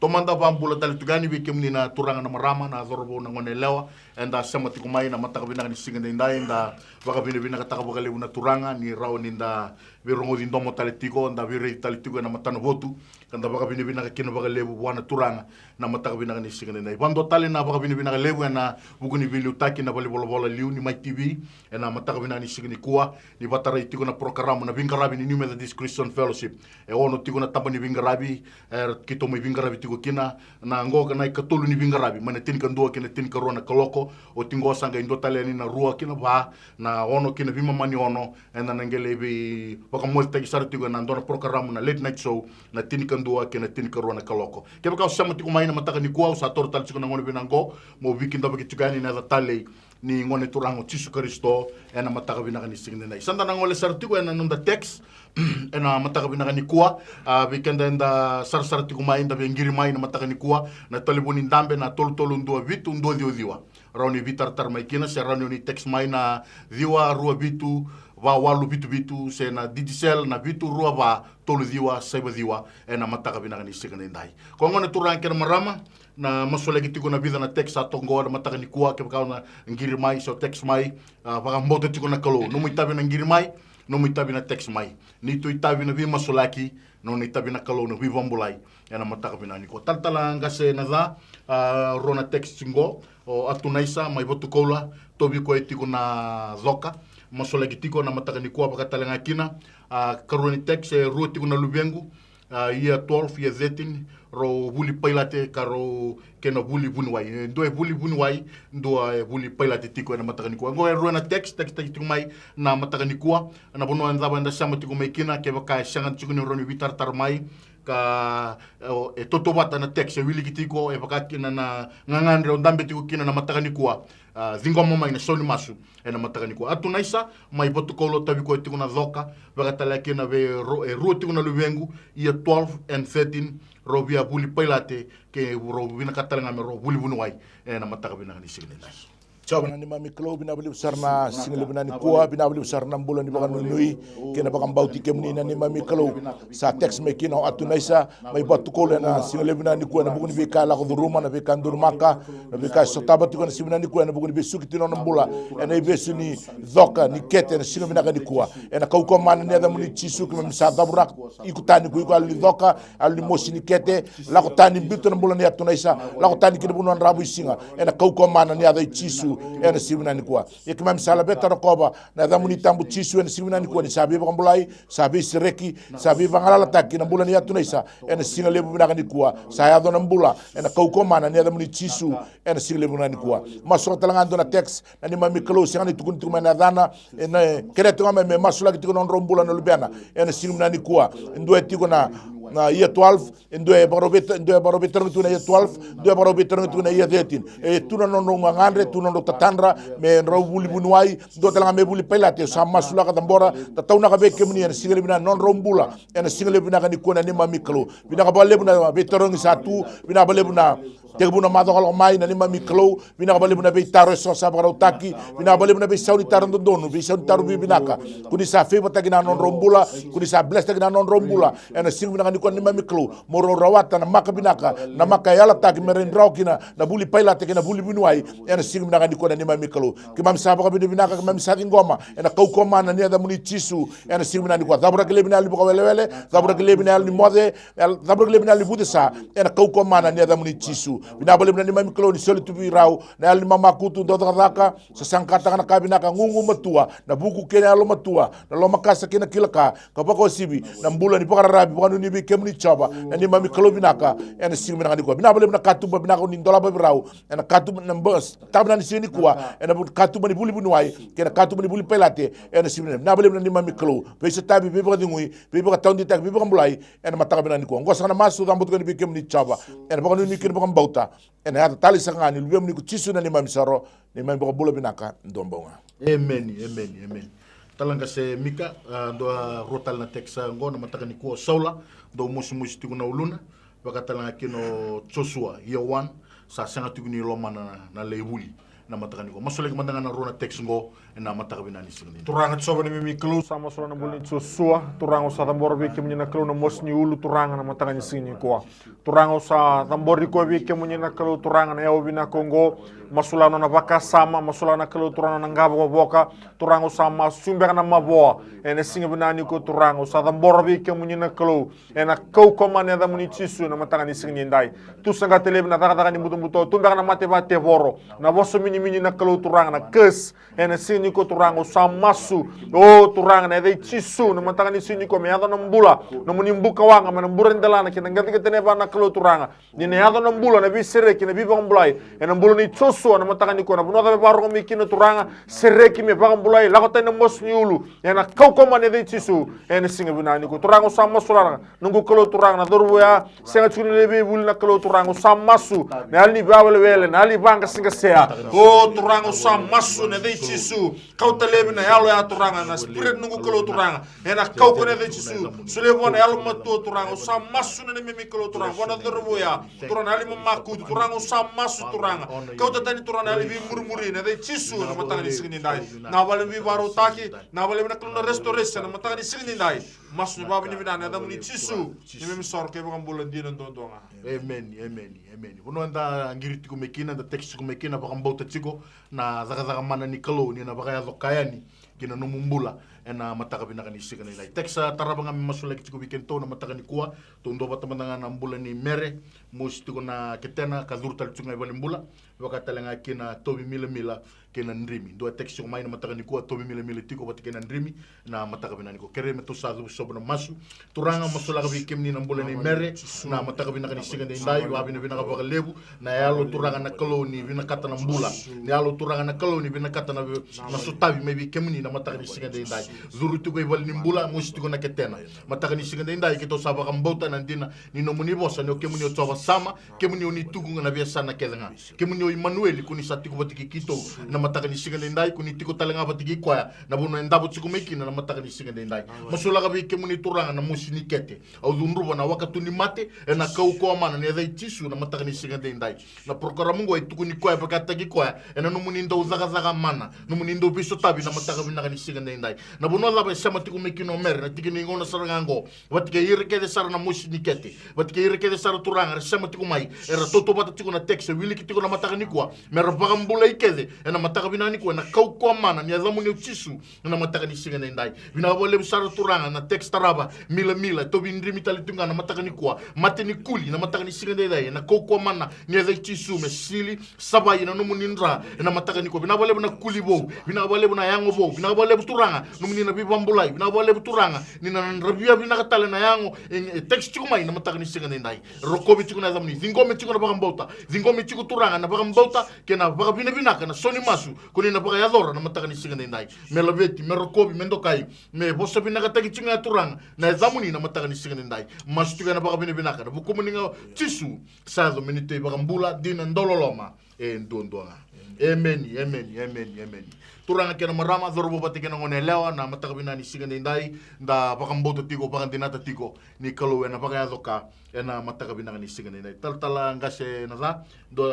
tomanda bambula tali tugani bi kemni na turanga na marama na zorbo na ngone lewa enda semati kumai na mataka bina ni sigande ndai nda baka bina kataka baka lewu na turanga ni rao ninda virongo di ndomo tali tiko nda vire tali tiko na matano votu kanda baka bina kino baka lewu bwana turanga na mataka bina ni sigande ndai bando tali na baka bina lewu na buguni bilu taki na bali bola liu ni MaiTV na mataka bina ni sigande kuwa ni batara tiko na program na vingarabi ni New Methodist Christian Fellowship ono tiko na tamba ni vingarabi kito mo vingarabi tiko kina na ngoga na ikatulu ni vingarabi mana tin kandua kina tin karona kaloko o tingo sanga indo taleni na rua kina ba na ono kina vima mani ono ena nangele bi baka molta kisar tiko na ndona program na late night show na tin kandua kina tin karona kaloko keba ka sama tiko mai na mataka ni kuwa sa tortal tiko na ngone binango mo vikinda baki tikani na tale ni ngone turango Jesu Kristo ena mataka binaka ni sigande nai sanda na ngole sartiko ena nunda text ena mataka binaka ni kuwa weekend enda sartiko mai nda ngiri mai na mataka ni kuwa na talibuni ndambe na tolu ndua vitu ndo diwa rauni vitar mai kina se rauni ni text mai na diwa rua vitu va walu vitu se na digicel na vitu rua va tolu diwa saiba diwa ena mataka binaka ni sigande nai ko ngone turanke na marama na masolegi tiko na vida na text atongo na mataka ni kuwa ke baka na ngiri mai so text mai baka mbote tiko na kalo no muitabe na ngiri mai no mo itabi na text mai ni to itabi na vi masolaki no ni itabi na kalau na vi vambulai ena mataka bina ni ko taltala ngase na da rona text singo o atunaisa mai votu kola tobi ko etiko na zoka masolaki tiko na mataka ni ko pakatalenga kina karoni text ruoti ko na lubengu ia 12 ia 13 ro vuli pailate karo kena vuli bunwai ndo vuli bunwai ndo vuli pailate tiko na mataka ni ko ngo ro na text tiko mai na mataka ni ko na bono andaba nda sama tiko mai kina ke baka sanga tiko ni ro ni vitar tar mai ka toto bata na text wili kitiko baka kina na ngangan ro ndambe tiko kina na mataka ni ko zingoma mai na soni masu ena mataka ni ko atunaisa mai botu kolo tabi ko tiko na zoka baka talake na ve ro tiko na luvengu ia 12 and 13 robia buli pailate ke robina katalanga me ro buli bunwai ena mataka bina ni signe nai Coba nani mami kelo bina beli besar na single bina ni kuah bina beli besar na bulan di bakan nui kena bakan bauti kemuni nani mami kelo sa teks mekina o atu naisa mai batu kole na single bina ni kuah na bukan bika la ko rumah na bika ndur maka na bika sotaba tu kan single ni kuah na bukan besu kitino na bula ena besu ni zoka ni kete na single bina kan ni kuah ena kau ko mana ni ada muni chisu ke misa dabrak ikutani ku iku ali zoka ali mosi ni kete la ko tani bitu na bulan ni atu naisa la ko tani kina bulan rabu singa ena kau ko mana ni ada chisu ena simina ni kuah ya kemam sala beta rokoba na da muni tambu chisu ena simina ni kuah ni sabi bakan bulai sabi sireki sabi bangala taki na bulan ni atu naisa ena singa lebu bina kan ni kuah saya do na bula ena kau ko mana ni ada muni chisu ena singa lebu bina ni kuah masuk talangan do na teks na ni mami kelo singa ni tukun tukun na dana ena keretu ngame me masuk lagi tukun on rombulan no lubiana ena singa bina ni kuah ndo etiko na ia 12 ndo barobeta ngitu na ia 12 ndo barobeta ngitu na ia 13 tuna no ngangandre tuna no tatandra me ro buli bunwai ndo talanga me buli pelate sa masula ka tambora tatauna ka beke muni ena single bina non rombula ena single bina ka ni kona ni mami kelo bina ka bale buna veteran satu bina bale buna tegbuna mado kalo mai na ni mami kelo bina ka bale buna be taro so sa bara utaki bina bale buna be saudi tarondo donu be saudi taru binaka kuni sa fe batagi na non rombula kuni sa bless tagi na non rombula ena single bina ka ni mami kelo moro rawata na maka binaka na maka yala taki merendrau kina na buli pailate kina buli binuai ena single bina ka ni kona ni mami kelo kimam saba ka binaka kimam sa ngoma ena kau koma na ni ada muni chisu ena single bina ni kwa zabra kele bina libu ka welewele zabra kele bina ni mode zabra kele bina libu desa ena kau koma na ni ada muni chisu bina bale bina ni mami kelo ni soli tubi rau na ali mama kutu ndo raka sesangkata kana kabinaka ngungu matua na buku kena alo matua na lo makasa kena kilaka kapako sibi na mbula ni pakara rabi pakanu ni bi kemni chaba na ni mami kelo binaka ena single bina ni kwa bina bale bina katu bina ko ni ndola ba rau ena katu na mbos tabna ni sini kwa ena katu ni buli bunuai kena katu ni buli pelate ena single bina bale bina ni mami kelo pe se tabi be ba dingui be ba taundi tak be ba mbulai ena mataka bina ni kwa ngosa na masu rambut ko ni bi kemni chaba ena pakanu ni kena pakam bauta ena hata tali sangani lubem ni ku chisu na ni mami saro ni mami ba bula binaka ndombonga amen talanga se mika ndo rotal na teksa ngo na mataka ni ko saula do musi tiku na uluna baka talanga kino Joshua year 1 sa sanga tiku ni loma na leibuli na mataka ni ko masole ki mandanga na rona text ngo na mataka binani singni turanga tsoba ni mimi kelu sama solo na bulin Joshua turanga sa tambor bi kemunya na kelu na mosni ulu turanga na mataka ni singni ko turanga sa tambor ko bi kemunya na kelu turanga na yawo bina kongo masulano na baka sama masulana kelu turanga na ngabo boka turanga sa masumber na maboa ene singa binani ko turanga sa tambor bi kemunya na kelu ena kau komane da muni chisu na mataka ni singni ndai tu sanga teleb na daga ni muto tumber na mate bate boro na boso mini na kelu turanga na kes ene sini ko turanga sa masu o turanga na dei chisu na mataka ni sini ko me ada na mbula na muni mbuka wanga na mbura ndalana kina ngati ketene ba na kelu turanga ni ne ada na mbula na bi sereki na bi bambulai ena mbula ni choso na mataka ni ko na buno da ba ro mi kina turanga sereki me bambulai la ko tena mosni ulu ena kau ko mane dei chisu ene singa binani ko turanga sa masu la nungu kelu turanga na dorwa senga chuni lebe bul na kelu turanga sa masu na ali bawele wele na ali banga singa sea o turanga sa masu na dei chisu kau telebe na yalo ya turanga na spirit nungu kelo turanga ena kau ko na dei chisu sule bona yalo matu turanga sa masu na mimi kelo turanga bona dorboya turanga ali mamaku turanga sa masu turanga kau tatani turanga ali bi murmuri na dei chisu na matanga ni signi dai na bale bi baro taki na bale na kelo restoration na matanga ni signi dai masu ni babu ni bidana da muni chisu ni mimi sor ke ba mbola dina ndondonga amen bono anda ngiriti ko mekina da text ko mekina ba kambauta chiko na zaga mana ni kalo ni na baka ya kayani kina no mumbula ena mataka binaka ni siga ni teksa tarabanga masula ki weekend to na mataka ni kuwa to ndo batamanga na mbula ni mere musti na ketena ka durtal tsunga mbula wakatalenga kina tobi mila kena ndrimi do teksa mai na mataka ni kuwa tobi mila tiko bat kena ndrimi na mataka binani ko kere meto sa sobna masu turanga masula ka weekend ni na mbula ni mere na mataka binaka ni siga ni ndai wa binaka ba lebu na yalo turanga na koloni binakata na mbula ni yalo turanga na koloni binakata na sutabi maybe kemni na mataka ni siga ni ndai zuru tuko ibal nimbula musti ko na ketena mataka ni siga ndai kito saba kambota na ndina ni no muni bosa no kemuni otsoba sama kemuni oni tugu na biasa na kedenga kemuni o Emmanuel kuni satiko batiki kito na mataka ni siga ndai kuni tiko talenga batiki kwa na bono ndabo tsiko meki na mataka ni siga ndai masula ka bi kemuni turanga na musi ni kete au dunruba na wakatu ni mate na kau ko mana ne dai tisu na mataka ni siga ndai na programa ngo tuku ni kwa pakata ki kwa na no muni ndo zaga mana no muni ndo biso tabi na mataka binaka ni siga ndai na bono la ba sama tiko meki no mer na tiki ni ngona sarango watike yirke de sara na musi ni kete watike yirke de sara turanga sama tiko mai era toto bata tiko na tekse wili ki tiko na mataka ni kwa mer bagambula ikede na mataka binani kwa na kau kwa mana ni azamu ni tisu na mataka ni siga ndai bina bole sara turanga na tekst taraba mila to bindri mitali tunga na mataka ni kwa mate ni kuli na mataka ni siga ndai na kau kwa mana ni azamu tisu mesili sabai na no munindra na mataka ni kwa bina bole na kuli bo bina bole na yango bo bina bole turanga no munina bibambulai bina bole turanga ni na rabia bina katale na yango text chiko mai na mataka ni siga ndai rokobi chiko na zamni zingome chiko na bagambota zingome chiko turanga na bagambota kena bagabina binaka na soni masu kuni na bagayadora na mataka ni siga ndai melabeti merokobi mendokai me bosa binaka tagi chinga turanga na zamuni na mataka ni siga ndai masu chiko na bagabina binaka na bukumuninga tisu sado minite bagambula dina ndololoma ndondonga amen turanga kena marama zorbo batikena ngone lewa na mataka binani siga ndai nda bakamboto tiko bakandinata tiko ni kalo na bagayadoka ena mataka binaka ni siga ndai taltala ngase na za do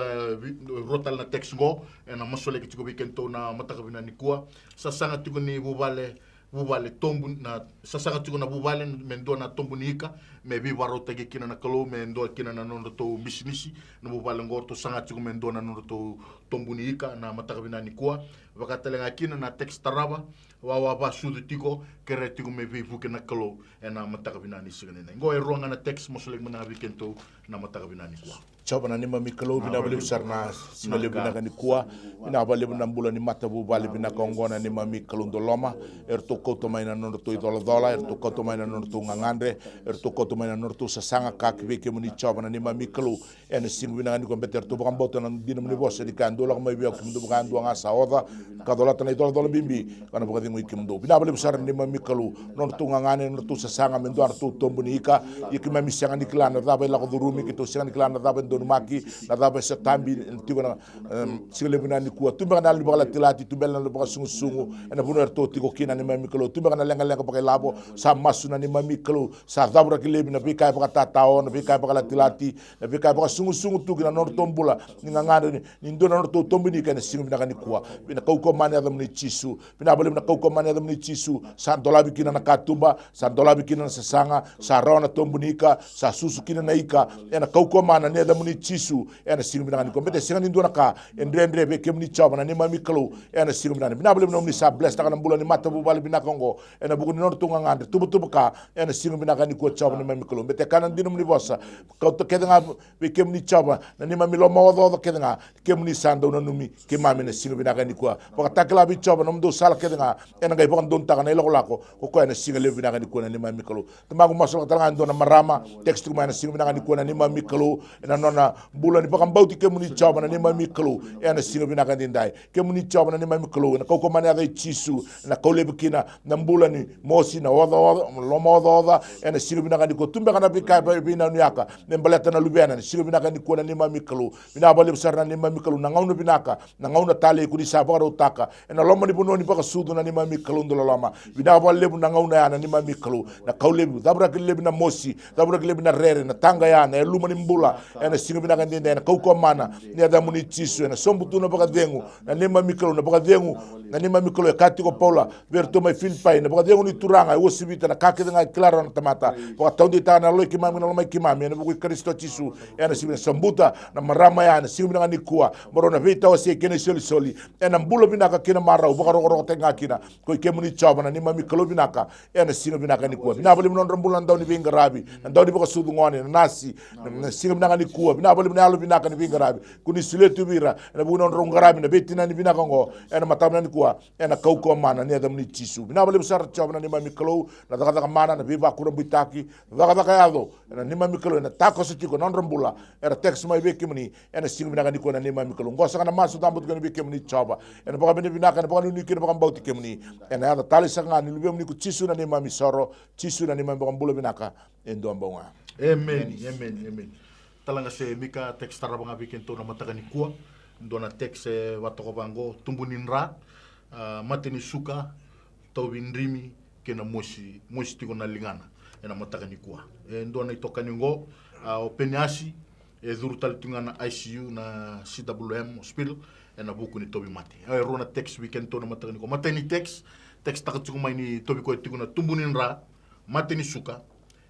rotal na text go ena masole kitiko bikento na mataka binani kuwa sasanga tiko ni bubale tombu na sasanga tiko na bubale mendo na tombu nika me bi warota ke kina na kalo mendo kina na nondo to business no bubale ngorto sanga tiko mendo na nondo to tombu nika na mataka binani kuwa wakatalenga kina na text taraba wa ba sudu tiko kere tiko me bi buke na kalo ena mataka binani siga ndai ngo e ronga na text mosolek mana bikento na mataka binani kuwa coba na nima mikalo bina bale sarna sinale bina kani kuwa bina bale bina mbula ni matabu bale bina kongona nima mikalo ndoloma erto koto maina norto idola erto koto maina norto ngangandre erto koto maina norto sasanga kakbeke muni coba na nima mikalo ena sing bina kani kombeter erto bakamboto na dina muni bosse di kandola ko mai biak kumdu bakandu ngasa oda kadola tana idola bimbi kana bukati ngui kimdo bina bale sarna nima mikalo norto ngangane norto sasanga mendo arto tombuni ika yikima misanga niklana daba la ko durumi kito sanga niklana daba maki na daba sa tambi tigo na sigale binani kuwa tumba na libala tilati tumbela na libala sungu na buno erto tigo kina ni mami kalo tumba na lenga pakai labo sa masuna ni mami kalo sa dabra kilebi na bikai pakai tatao na bikai pakai tilati na bikai pakai sungu tugi na nor tombula ni ngangare ni ndo na nor tombi ni kana singu binaka ni kuwa bina kauko mani adam ni chisu bina bole na kauko mani adam ni chisu sa dola bikina na katumba sa dola bikina na sasanga sa rona tombunika sa susu kina na ika na kauko mana ni adam ni chisu ena singu binaka ni kompete singa ni ndona kaendre be kemni chaba na ni mami kalo ena singu binaka bina bole no ni sa bless taka na mbula ni mata bu bale binaka ngo ena bugu ni nor tunga ngande tubu ka ena singu binaka ni ko chaba ni mami kalo bete kana ndino ni bosa ka to kedanga be kemni chaba na ni mami lo mawo kedanga kemni sando na numi ke mami na singu binaka ni ko paka takla bi chaba no ndo sala kedanga ena ngai paka ndon taka na ilo lako ko ena singa le binaka ni ko na ni mami kalo tamago masolo taka ndona marama text ko na singu binaka ni ko na ni mami kalo ena nona bula ni pakambauti ke muni chaba na ni mami kalo ena singo binaka ndai ke muni chaba na ni mami kalo na kauko mani ada chisu na kaule bikina na mbula ni mosi na oda lomo ena singo binaka ni ko tumbe kana bikai pa bina nyaka ne mbaleta na lubena ni singo binaka ni ko na ni mami kalo bina bale sarna ni mami kalo na ngauna binaka na ngauna tale ku di sabara utaka ena lomo ni bunoni paka sudu na ni mami kalo ndolama bina bale na ngauna ya na ni mami kalo na kaule dabra kile bina mosi dabra kile bina rere na tanga ya na luma ni mbula ena singo binaka ndende na kauko mana ni adamu ni chisu na sombutu na baka dengu na nema mikalo na baka dengu na nema mikalo ya katiko paula verto mai filpai na baka dengu ni turanga wo sibita na kakete nga klara na tamata baka taundi ta na loi kimami na lomai kimami na buku kristo chisu ena sibina sombuta na marama ya na sibina ni kuwa morona vita wasi kene soli ena mbulo binaka kina marau baka roko tenga kina ko ke muni choba na ni mami kalo binaka ena singa binaka ni kuwa bina bali non rambulan daw ni bingarabi daw di baka sudu ngone nasi singa binaka ni kuwa bina bali bina binaka ni bingarabi kuni siletu bira na bu non rongarabi na betina ni binaka ngo ena matamna ni kuwa ena kauko mana ni adam ni chisu bina bali besar choba na ni mami kalo na daga mana na biba kura bitaki daga yado ena ni mami kalo na tako sa tiko non rambula era text mai beki muni ena singa binaka ni kuwa na ni mami kalo ngosa kana masu tambut kana beki muni choba ena baka bini binaka na baka ni kira baka bauti ke muni ena ada tali sanga ni lubem ni ku chisu na ni mami soro chisu na ni mami baka bula binaka endo ambonga amen talanga se mika text tara banga beki to na mataka ni kuwa ndo na text watoko bango tumbunin ra mateni suka tawindrimi kena moshi tiko na lingana ena mataka ni kuwa ndo na itoka ni ngo openyasi dhurutal tungana ICU na CWM hospital ena buku ni tobi mate rona text weekend to na mataka ni kuwa mateni text takatuku mai ni tobi ko tiko na tumbunin ra mateni suka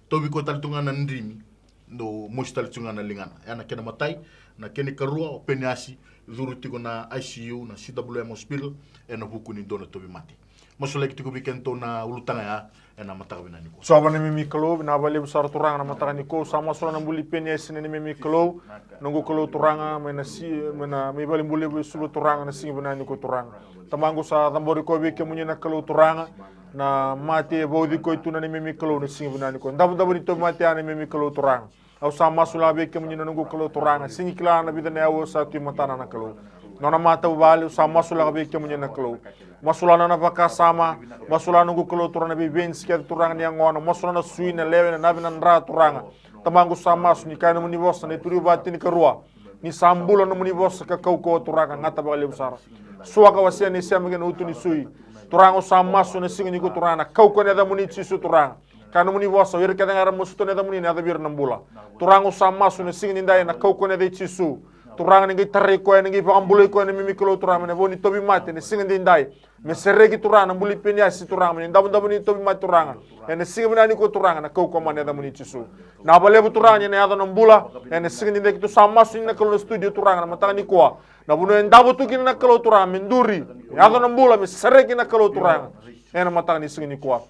tobi ko tal tungana ndrimi ndo moshi tal tungana lingana ena kena matai na kene karua openyasi dhuru tiko na ICU na CWM hospital ena buku ni dona tobi mate masola tiko weekend to na ulutanga ya ena mataka bina niko so abana mimi kalo na bali besar turang na mataka niko sama sola na buli penyasi ni mimi kalo nunggu kalo turanga mena mi bali buli besulu turanga na singi bina niko turanga tamangu sa tambori ko beke munye na kalo turanga na mate bodi ko itu na mimi kalo na singi bina niko ndabu ni to mate ana mimi kalo turanga au sama sola beke munye na nunggu kalo turanga singi kila na bidane awo sa tu matana na kalo nona mata bali sama sola beke munye na kalo masulana na baka sama masulana ngu kalo turanga be bensi ke turanga ni ngono masulana suina lewe na bina ndra turanga tamangu sama suni kana muni bossa ne turi batini karua ni sambulo no muni bossa ka kauko turanga ngata bali besar suaka wasia ni semgen utuni sui turanga sama suni singi ko turanga kauko ne da muni chisu turanga kana muni bossa wer ka ngara musto ne da muni na da bir nambula turanga sama suni singi ndai na kauko ne de chisu turanga ngi tarre ko ngi pambulo ko ne mimi kalo turanga ne boni tobi mate ne singi ndai me seregi turanga mbuli penia si turanga ni ndabu ni tobi mate turanga ene singi bina ko turanga na kauko mane da muni chisu na balebu turanga ne ada nambula ene singi ndai kitu sama suni na kalo studio turanga na matanga ni kwa na bunu ndabu tukini na kalo turanga minduri ada nambula me seregi na kalo turanga ene matanga ni singi ni kwa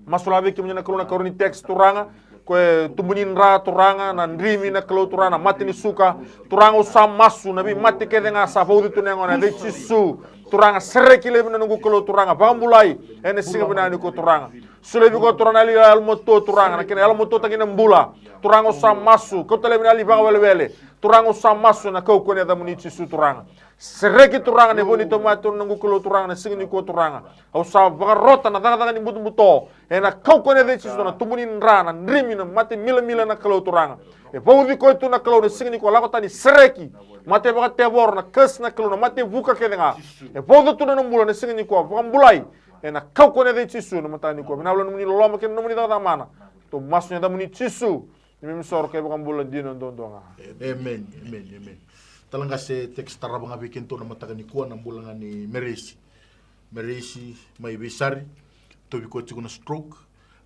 masula beki mnyana kalo na karuni text turanga kwe tumbunin ra turanga na ndrimi na kalo turanga mati ni suka turanga usam masu nabi mati kede nga safaudi tunengo na de chisu turanga sereki lebi na nungu kalo turanga pambulai ene singa bina ni ko turanga sulebi ko turanga li almoto turanga na kene almoto takina mbula turanga usam masu ko tele bina li banga wele turanga usam masu na kau kone da muni chisu turanga sereki turanga ne boni tomato nungu kalo turanga na singa ni ko turanga au sa banga rota na daga ni buto ena kau kone de chisu na tumbunin ra na ndrimi na mati mila na kalo turanga e paudi ko itu na kalo na singa ni ko lako tani sereki mate baka tebor na kes na kalo na mate vuka kedenga e paudi tu na mbula na singa ni ko pambulai ena kau kone de chisu na mata ni ko na muni loloma ken muni daga mana to masnya da muni chisu ni misor ke baka mbula dino ndonga amen talanga se text tara banga bikin to na mataka ni kuwa na mbula ni meresi mai besari to biko tiko na stroke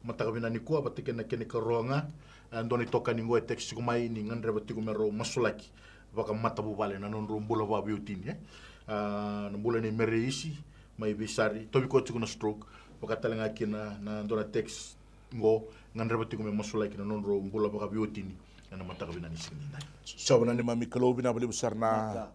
mataka bina ni kuwa batike na kene karonga ndoni toka ni ngoe text ko mai ni ngandre batiko mero masulaki baka mata bubale na non mbula ba biutini na mbula ni meresi mai besari to biko tiko na stroke baka talanga kina na ndona text ngo ngandre batiko me masulaki na non mbula ba biutini na mataka bina ni singi so bina ni mami kalo bina bali besar na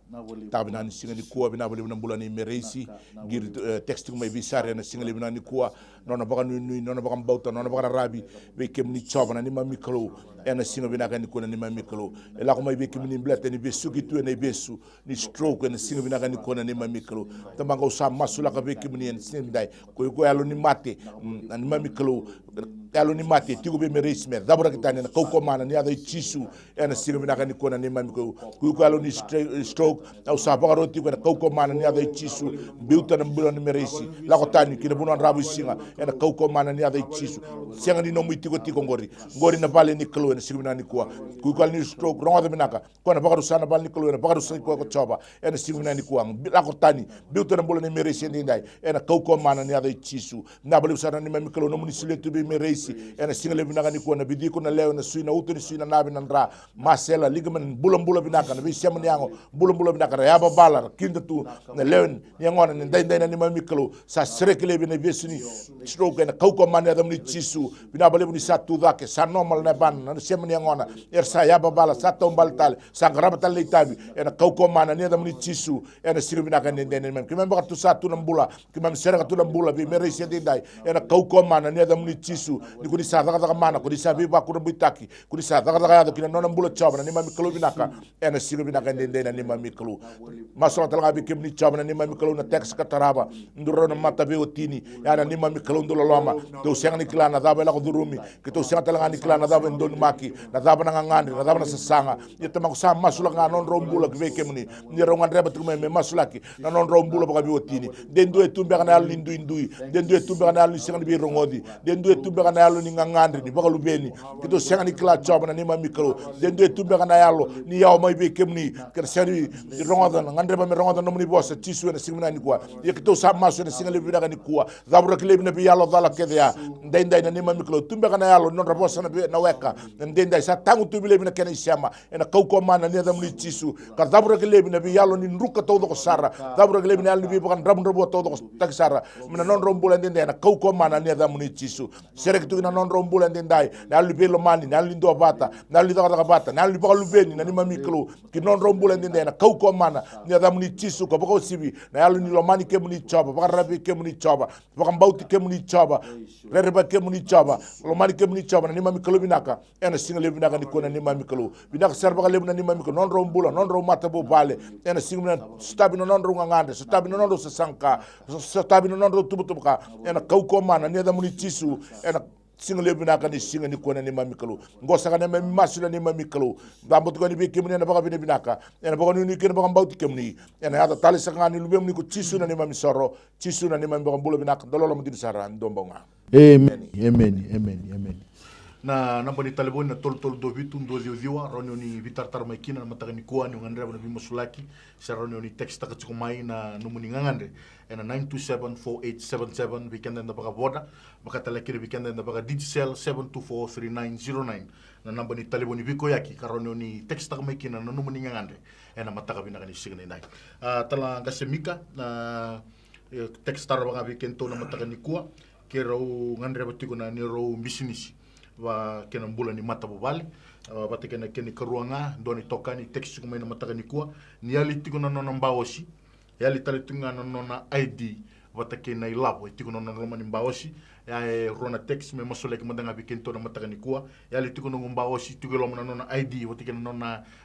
tabina ni singa ni kuwa bina bali bina mbula ni meresi gir text ko mai bisare na singa bina ni kuwa nona baka nui nona baka mbauta nona baka rabi be kem ni chobana ni mami kalo ena singa bina kan ni kuwa ni mami kalo ela ko mai be kem ni blate ni besu gitu ni besu ni stroke na singa bina kan ni kuwa ni mami kalo tamanga usam masula ka be kem ni en singa dai ko alo ni mate ni mami kalo alo ni mate tigo be meresi mer dabura kitani na ko mana ni ada chisu ena singa bina kan ni kuwa ni mami kalo ko alo ni stroke au sa baka roti ko ko mana ni ada chisu biuta na mbula ni meresi la ko tani kina bunan rabu singa ena ko mana ni ada chisu singa ni no muitiko tiko ngori na pale ni kalo ena singa ni kuwa ko ni stroke ronga de minaka ko na baka rusana pale ni kalo ena baka rusana ko choba ena singa ni kuwa la ko tani biuta na mbula ni meresi ni dai ena ko mana ni ada chisu na bali usana ni mami kalo no munisiletu be meresi nisi ena singa le binaka ni kuana bidiko na leo na sui na utu ni sui na nabi na ndra masela ligamen bulam binaka na bisi siamo niango bulam binaka ya babala kinda tu na leo ni ngona ni dai na ni mamikalo sa srekle bina besuni stroke na kauko mane adam ni chisu bina bale ni satu dake sa normal na ban na siamo niangona ersa ya babala sa tombal tal sa grabatal le tabi ena kauko mane ni adam ni chisu ena singa binaka ni dai na kimamba tu satu na mbula kimam sera tu na mbula bi mere sia dai ena kauko mana ni adam ni chisu ni kuni sa daga mana kuni sa bi ba ku bitaki kuni sa daga ya kina nona mbula chaba ni mamikalo binaka ena singa binaka ni dai na ni mamikalo masala talaga bi kimni chaba ni mamikalo na tax kataraba nduro na mata be otini ya na ni mamikalo ndo loloma to senga ni klana daba la kudurumi kito senga talaga ni klana daba ndo maki na daba na ngangani na daba na sasanga yeta makusa masula nga non rombula ke kemni ni rongan reba tu me masulaki na non rombula ba bi otini dendo etumbe kana lindu indui dendo etumbe kana li senga bi rongodi dendo etumbe kana yalo ni ngangandri ni bakalu beni kito senga ni kla chaba na ni mamikalo dendo etumbe kana yalo ni yaw mai be kemni ker seri rongoda ngandre ba me rongoda no ni bossa tisu na singna ni kwa yekito sa masu na singa le bi daga ni kwa zabura kile na bi yalo dala kedya ndenda na ni mamikalo tumbe kana yalo non rabosa na weka ndenda sa tangu tubile bi na kena isema ena kauko mana ni adam ni tisu ka zabura kile bi na bi yalo ni nruka todo ko sara zabura kile bi na yalo bi bakan ram rabo todo ko taksara mina non rombula ndenda na kauko mana ni adam ni tisu serek tu na non rombula ndendai na yalo bi lo mani na yalo ndo bata na yalo daga bata na yalo bakalu beni na ni mamikalo ki non rombula ndenda na kauko mana ni adam ni tisu ko bako sibi na yalo ni lo mani ke muni choba baka rabi ke muni choba baka mbauti ke muni choba rereba ke muni choba lo mani ke muni choba na ni mamikalo binaka ena singa le binaka ni kona ni mamikalo binaka serba le na ni mamikalo non rombula non romata bo bale ena singa stabi non ngangande stabi non sasanka stabi non tubutubuka ena kauko mana ni adam ni tisu ena singa le binaka ni singa ni kona ni mamikalo ngosa kana me masula ni mamikalo dambotu ko ni be kemni na baka binaka ena baka ni ken baka mbauti kemni ena hata tali sanga ni lubem ni ko tisu na ni mamisoro tisu na ni mambaka mbula binaka dololo mudiri sara ndombonga amen na namba ni taleboni na tol do vitu ndo ziwa ronyo ni vitar tar maikina na mataka ni kuwa ni ngandre na bimasulaki sa ronyo ni text ta kutsumai na numuni ngangande ena 9274877 weekend na baka boda makatalakiri weekend na baka digicel 7243909 na namba ni taleboni biko yaki karonyo ni text ta maikina na numuni ngangande ena mataka binaka ni signa nai tala ngasemika na text tar baka weekend to na mataka ni kuwa kero ngandre batiko na ni ro business wa kena mbula ni mata bobale bate kena keni karuanga doni toka ni text ko mena mata ni kuwa ni ali tiko na nona mbaoshi yali tali tunga na nona ID bate kena ilabo tiko na nona romani mbaoshi ya rona text me masole ke madanga bikento na mata ni kuwa yali tiko na mbaoshi tiko lo na nona ID bate kena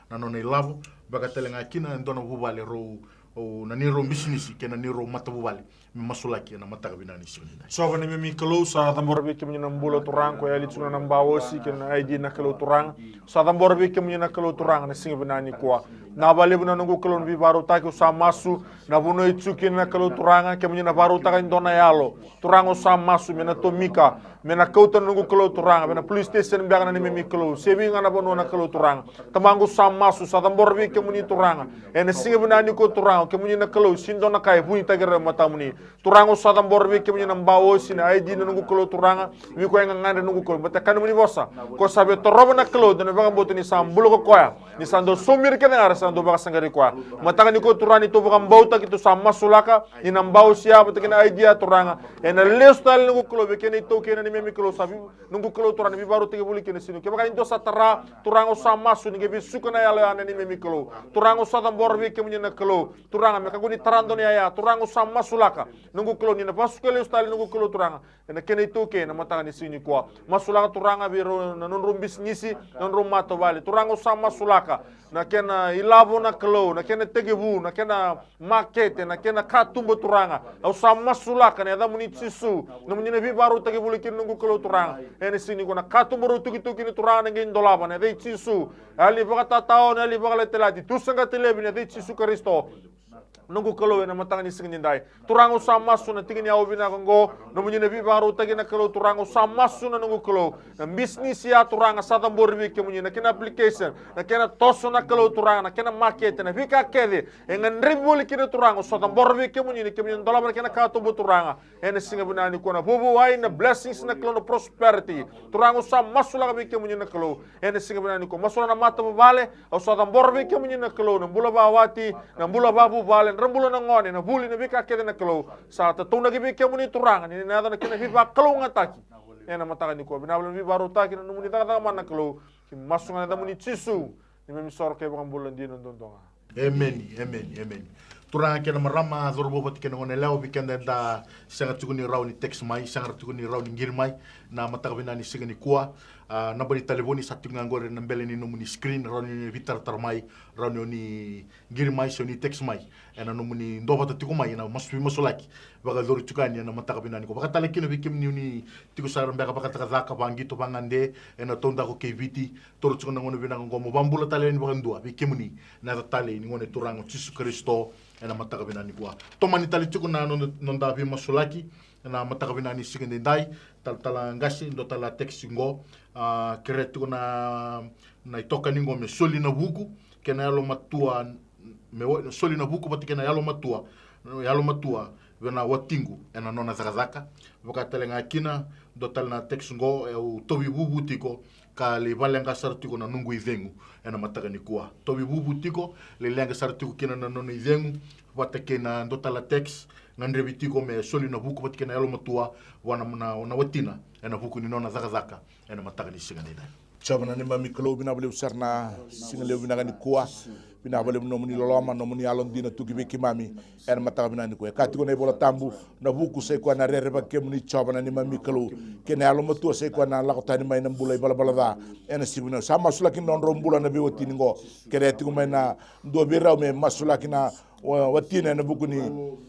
na nona ilabo bagatelenga kina ndona bobale ro o na niro business kena niro mata bobale masulaki na mata binani sini so bani mi kalo sa tamborbe ke mnyana mbulo turang ko yali tuna nambawo si ke na ID na kalo turang sa tamborbe ke mnyana kalo turang na singa binani kwa na bale buna nungu kalo bi baru ta ko sa masu na buno itsuki na kalo turanga ke mnyana baru ta kan dona yalo turango sa masu mena tomika mena kauta nungu kalo turanga mena police station bianga na mi kalo sebi ngana bono na kalo turanga tamangu sa masu sa tamborbe ke mnyana turanga ene singa binani ko turanga ke mnyana kalo sindona kai buni tagere matamuni turango sa tamborbe ke mnyana mbawo sina ID na nungu kalo turanga wi ko ngande nungu kalo bata kan muni bosa ko sabe to robo na kalo de banga boto ni sambulo ko koya ni sando somir ke na sando baka sangari kwa mataka ni ko turani to baka mbauta kitu sama sulaka ni nambao sia bata kena ID turanga ena lestal nungu kalo be keni to kena ni memi kalo sabi nungu kalo turani bi baro tege buli kene sino ke baka indo satara turango sama su ni ge bi sukana yala ane ni memi kalo turango sa tamborbe ke mnyana kalo turanga me kaguni tarando ni aya turango sama sulaka nungu kalo ni na pasukele stali nungu kalo turanga ena kene toke na matanga ni sini kwa masulaka turanga biro na non rumbis nisi non rumato vale turango sama sulaka na kena ilabo na kalo na kena tegebu na kena market na kena katumbo turanga au sama sulaka na adamu ni tsisu no mnyene bi baru tegebu likin nungu kalo turanga ena sini kwa na katumbo tuki tuki ni turanga ngin dolaba na dei tsisu ali baka tatao na ali baka letelati tusanga telebi na dei tsisu Kristo nungu kalau na matanga ni singin dai turango samasu na tingin yawo bina kongo no munye nebi baru tagi na kalau turango samasu na nungu kalau na business ya turanga sa tambor vi ke munye na kena application na kena toso na kalau turanga na kena market na vika kede engan ribuli kina turango sa tambor vi ke munye dola kena ka to turanga ene singa bina ni kona bobo wai na blessings na kalau prosperity turango samasu la vi ke munye na kalau ene singa bina ni ko masula na mata bale o sa tambor vi ke munye na kalau na bula bawati na bula babu bale rambulo na ngone na buli na bika kede na kalau sa tatuna gibi ke muni turanga ni na na kena viva kalau ngataki ena mataka ni ko binablan vi baru taki na muni taka mana kalau ki masunga na muni chisu ni memi sor ke bang bulan di nondonga amen turanga kena marama zorbo bat kena ngone leo bikenda da sanga tukuni rauni text mai sanga tukuni rauni ngir mai na mataka binani sigani kuwa na bani telefoni satu ngangore na mbele ni nomuni screen rauni vitar tarmai rauni ni ngir mai so ni text mai ena nomuni ndo bata tiku mai na masulaki baga zoru tukani na mataka binani ko baka talekino bikim ni tiku sar mbeka baka taka zaka bangi to bangande ena tonda ko keviti toru tukuna ngone binang ngomo bambula taleni baka ndua bikim ni na tale ni ngone turango Yesu Kristo ena mataka binani kwa tomani tali tukuna nonda bi masulaki na mataka binani sigende dai tala ngasi ndo tala texingo kere tukuna na itoka ningo me soli na buku kena yalo matua me soli na buku pati kena yalo matua vena watingu ena nona zakazaka boka telenga kina do talna texingo e tobi bubu tiko ka le valenga sartiko na nungu ivengu ena mataka ni kwa tobi bubu tiko le lenga sartiko kina na nona ivengu wata kena ndo tala tex ngandre tiko me soli na buku pati kena yalo matua wana na watina ena buku ni nona zakazaka ena mataka ni singani dai Chabana ni mami kalau bina boleh besar na singa bina kan kuah bina boleh nomuni loloma nomuni alon dina tuki beki mami mata bina ni kuah kati ko ne bola tambu na buku sai ko na rere ba kemuni chabana ni mami kalau kene alon matua sai ko na lakota ni mai na bulai bala bala da sibina sama sulakin non rombula na bewoti ngo kere ti ko mai na do biraw me masulakina watina na buku ni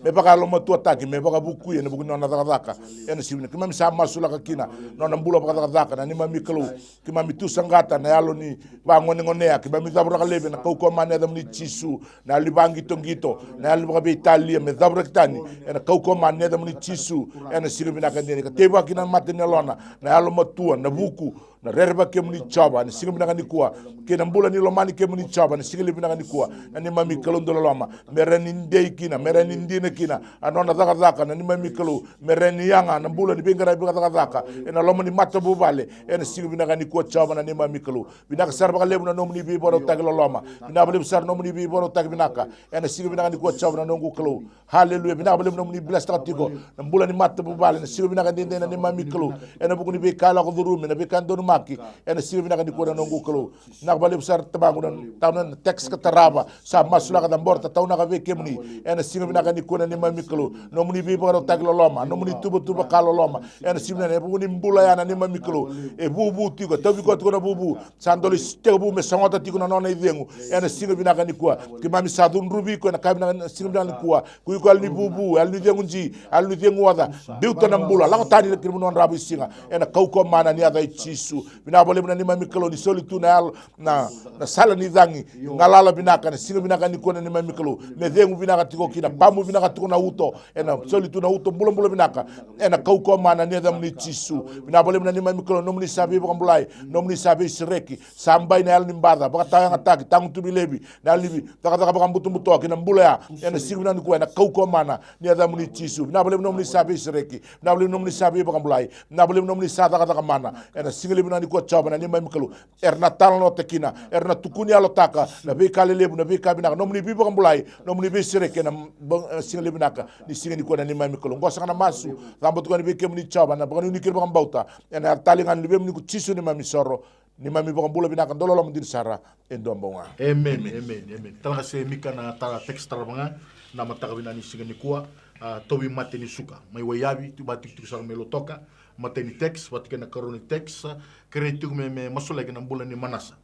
me baka lo matua taki me baka buku ya na buku nona zakazaka sibina kimami sama sulaka kina nona mbula baka zakazaka na ni mami kalau kimami tu sangata na yalo ni bangon ngone ya kimami zabra kalebe na kau komane da mni chisu na libangi tongito na yalo baka be Italia me zabra kitani na kau komane da mni chisu sibina kanene ka teba kina matene lona na yalo matua na buku na rerba kemuni chaba na sibina kani kuwa kina mbula ni lomani kemuni chaba na sibina kani kuwa na ni mami kalau ndo loma mereni ndei kina mereni ndine kina anona zakazaka na ni mami kalau mereni yanga na mbula ni bengara beka zakazaka ena lomo ni matabu bale sibina kani kuwa chaba na ni mami kalau binaka sarba kalebu na nomuni bi boro tagi loloma binaka balebu sar nomuni bi boro tagi binaka sibina kani kuwa chaba na nongu kalau haleluya binaka balebu nomuni bless takatiko na mbula ni matabu bale na sibina kani ndine na ni mami kalau buku ni bekala ko dhurumi na bekando maki sibina kani kuwa na nongu kalau na balebu sar tabangu na tauna text kataraba sa masula ka damborta tauna ka vekemni sibina kani kuwa na ni mami kalau nomuni bi boro tagi loloma nomuni tuba kaloloma sibina ne buku ni mbula ya na ni mami kalau bubu tiko tabi ko na bubu sandoli stebu me sangota tiko na nona ivengu singa bina kani kuwa kimami sadun rubi ko na kabina singa bina kuwa ku ko alni bubu alni vengu nji alni vengu wada biuto na mbula la tani le kirmu non rabu singa kau ko mana ni ada chisu bina bole bina ni mami kalo ni solitu na sala ni dangi ngalala bina kana singa bina kani ko na ni mami kalo me vengu bina ka tiko kina pamu bina ka tiko na uto solitu na uto mbula bina ka kau ko mana ni ada mni chisu bina bole bina ni mami kalo nomni sabi ba mbulai nomni sabi sireki sambai na alni mbada baka tanga taki tangu tubilebi na alni baka baka mbuto kina mbula ya siguna ni ko na kau mana ni ada muni chisu na bole nomni sabi sireki na bole nomni sabi baka mbulai na bole nomni sada kata mana sigile bina ni ko chaba ni mami kalu natal no tekina na tukuni alo taka na be kale lebu na be kabina nomni bi baka mbulai nomni be sireki na sigile bina ka ni sigini ko na ni mami kalu ngosa kana masu rambo tukani be kemni chaba na baka ni kir baka mbauta talingan libe ni ko chisu ni mami soro ni mami baka mbula bina kan dololo mdir sara endo mbonga amen tala se mika na tala text tarabanga na mataka bina ni sigani kuwa tobi mate ni suka mai wayabi tu bati tu sar melo toka mate ni text wat kena karoni text kretu me masula kena mbula ni manasa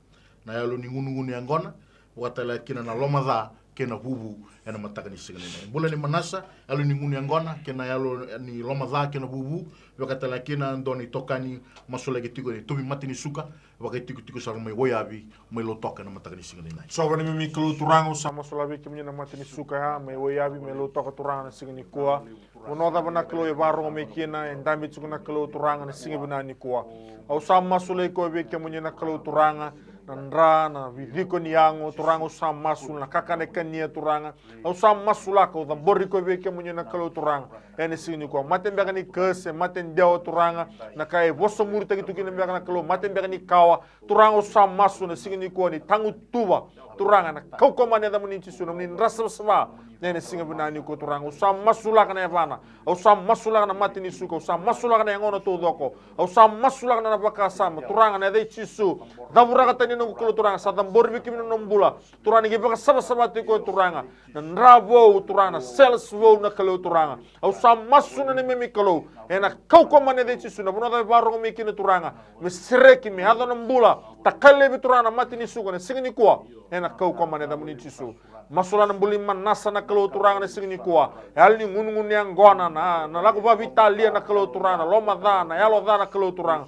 na yalo ni ngunu ngunu yangona watala kina na lomada kena bubu ena mataka ni sigani na bula ni manasa alo ni nguni angona kena yalo ni loma dha kena bubu wakatala kena ndoni tokani masole ke tiko ni tubi matini suka wakai tiko sa mai woyabi mai lo toka na mataka ni sigani na so bani mi klu turango sama solabi ke na matini suka ha mai woyabi mai lo toka turanga na sigani kuwa wono da bana klu e baro me kena endambi tsukuna klu turanga na sigani bana ni kuwa au sama sole ko be ke na klu turanga nandra na viviko ni yango turango sa masul na kakane kania turanga au sa masulako da boriko veke munye na kalo turanga ene sini ko maten bega ni kese maten deo turanga na kai voso murta gitu kini bega na kalo maten bega ni kawa turango sa masul na sini ko ni tangu tuba turanga na kau ko mane da muninchi sunu ni rasa swa ene singa binani ko turango sa masulaka na evana au sa masulaka na matini suko sa masulaka na yangono to doko au sa masulaka na baka sama turanga na dei chisu da buraga tani no kulo turanga sa tambor biki no nombula turani ge baka saba ko turanga na nravo turanga sales vo na kalo turanga au sa masuna ne memi kalo ena kau ko mane dei chisu na bona da baro mi kini turanga me sereki me hada nombula takale bi turanga matini suko na singini kwa ena kau ko mane da muni chisu masula na buli manasa na kalo turanga na singini kuwa hal ni ngun yang gona na lagu ba vitalia na kalo turanga loma dana yalo dana kalo turanga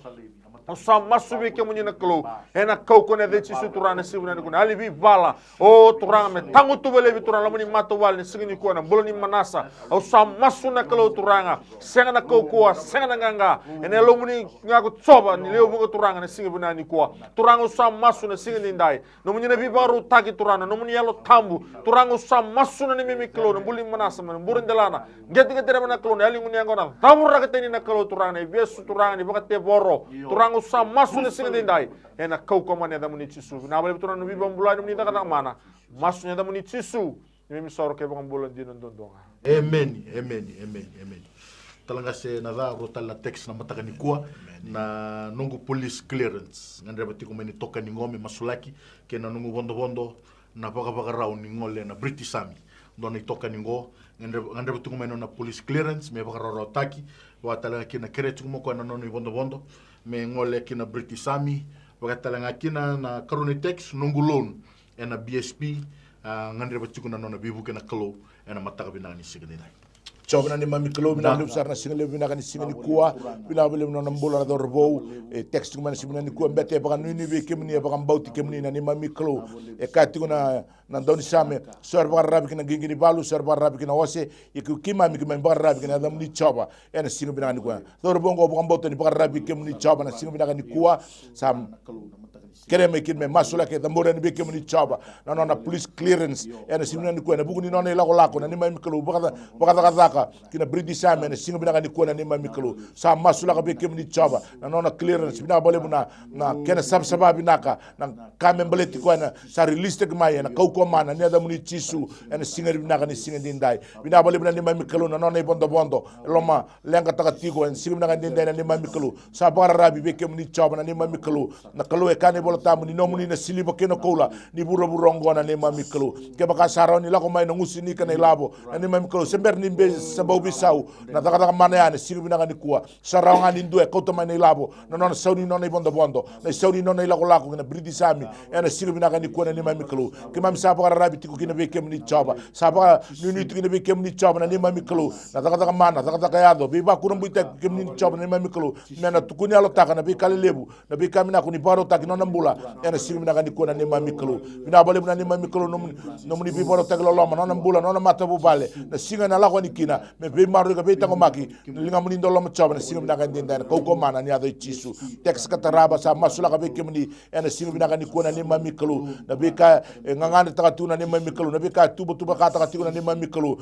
sa masubi ke munye na kalo ena kau kone de chisu turanga sibuna ni kuna ali bi vala o turanga me tangu tubele bi turanga lamuni mato wal ni singini kuwa na bulu ni manasa au sa masu na kalo turanga senga na kau kuwa senga na nganga ena lomuni ngaku tsoba ni leo bunga turanga na singibuna ni kuwa turanga sa masu na singini ndai no munye na bi baru taki turanga no munye yalo tambu turanga sa masu na ni mimi kalo na bulu ni manasa na burin delana ngeti ngeti na kalo na ali nguni ngona tawura keteni na kalo turanga ni besu turanga ni bakate boro turanga sa masu na singini ndai ena kau ko mane da muni chisu na bale turanga no bi bambula ni da kada mana masu da muni chisu ni mi soro ke bambula dino ndondonga amen talanga se na da rota la text na mataka ni kuwa na nungu police clearance ngandre batiko meni toka ni ngome masulaki ke na nungu bondo na paka rau ni ngole na British Army ndona itoka ni ngo ngandre batiko meni na police clearance me paka rau taki wa talanga kina keretu mo ko na nonu bondo me ngole kina British Army wa talanga kina na karone text nungu loan ena BSP ngandre batiko na nona bibu kena kalo ena mataka binani sigani Chobna ni mami kelo bina lep sarna single bina kan single kuwa bina bele no nambola na dorbo e text man simna ni kuwa mbete ba kan ni be kemni ba kan bauti kemni na ni mami kelo e kati na doni same sor ba rabi kina gingini balu sor ba rabi kina wose e ku kimami ki ba rabi kina dam ni choba e na single bina ni kuwa dorbo ngo ba kan bauti ni ba rabi kemni choba na single bina kan ni kuwa sam kereme kin me masula ke tambora ni beke muni chaba na police clearance ena simna ni ko na bugu ni nona ila ko na ni mai mikelo baka zaka kina British Army na singa bina ni ko na ni mai mikelo sa masula ka beke muni chaba na nona clearance bina bale buna na kena sab binaka na kame mbaleti ko na sa release tek mai na kau ko mana ni da muni chisu ena singa bina ni singa dindai bina bale buna ni mai mikelo na nona bondo loma lenga takatiko en singa bina dindai na ni mai mikelo sa bara rabi beke muni chaba na ni mai mikelo na kalo e kane tamu ni nomuni na siliba kena kola ni buro na ne mami kelo ke baka sarau ni lako mai na ngusi ni kana ilabo na ne mami kelo sember ni be sabau bisau na taka mana ya ne siliba na ni kuwa sarau ngani ndue kota mai na ilabo na nona sauni nona bondo na sauni nona ilako lako na British Army na siliba na ni kuwa na ne mami kelo ke mami sapa rabi tiku kina be kemni chaba sapa ni tikina be kemni chaba na ne mami kelo na taka mana taka yado be ba kurumbu ita kemni chaba na ne mami kelo na tukuni alo taka na be kale lebu na be kamina kuni baro taki nona mbula ena singa bina kani kona ni mami kelo bina bale bina ni mami kelo nomuni bi boro taglo loma nona mbula nona mata bu bale na singa na lako ni kina me be maru ka be tango maki linga muni ndolo machaba na singa bina kani ndenda ko ko mana ni ado chisu tex kataraba sa masula ka be kemni ena singa bina kani kona ni mami kelo na be ka ngangane takatuna ni mami kelo na be ka tuba ka takatuna ni mami kelo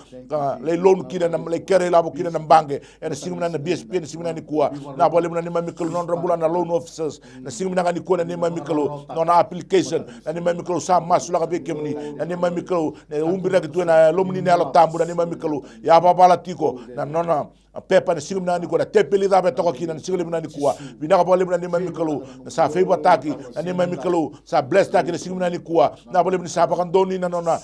le loan kina na le kere labo kina na mbange ena singa bina na BSP na singa bina ni kuwa na bale bina ni mami kelo non rambula na loan officers na singa bina kani kona ni mami kelo nona application na ni mami kelo sa masula ka be kemni na ni mami kelo ne umbira kitu na lomni ne alo tambu na ni mami kelo ya baba la tiko na nona pepa na singa minani kuwa na tepeli da beto kina na singa minani kuwa binaka pa lebna ni mami kalu na sa feiba taki na ni mami kalu sa bless taki na singa minani kuwa na pa lebni sa pa kan doni na nona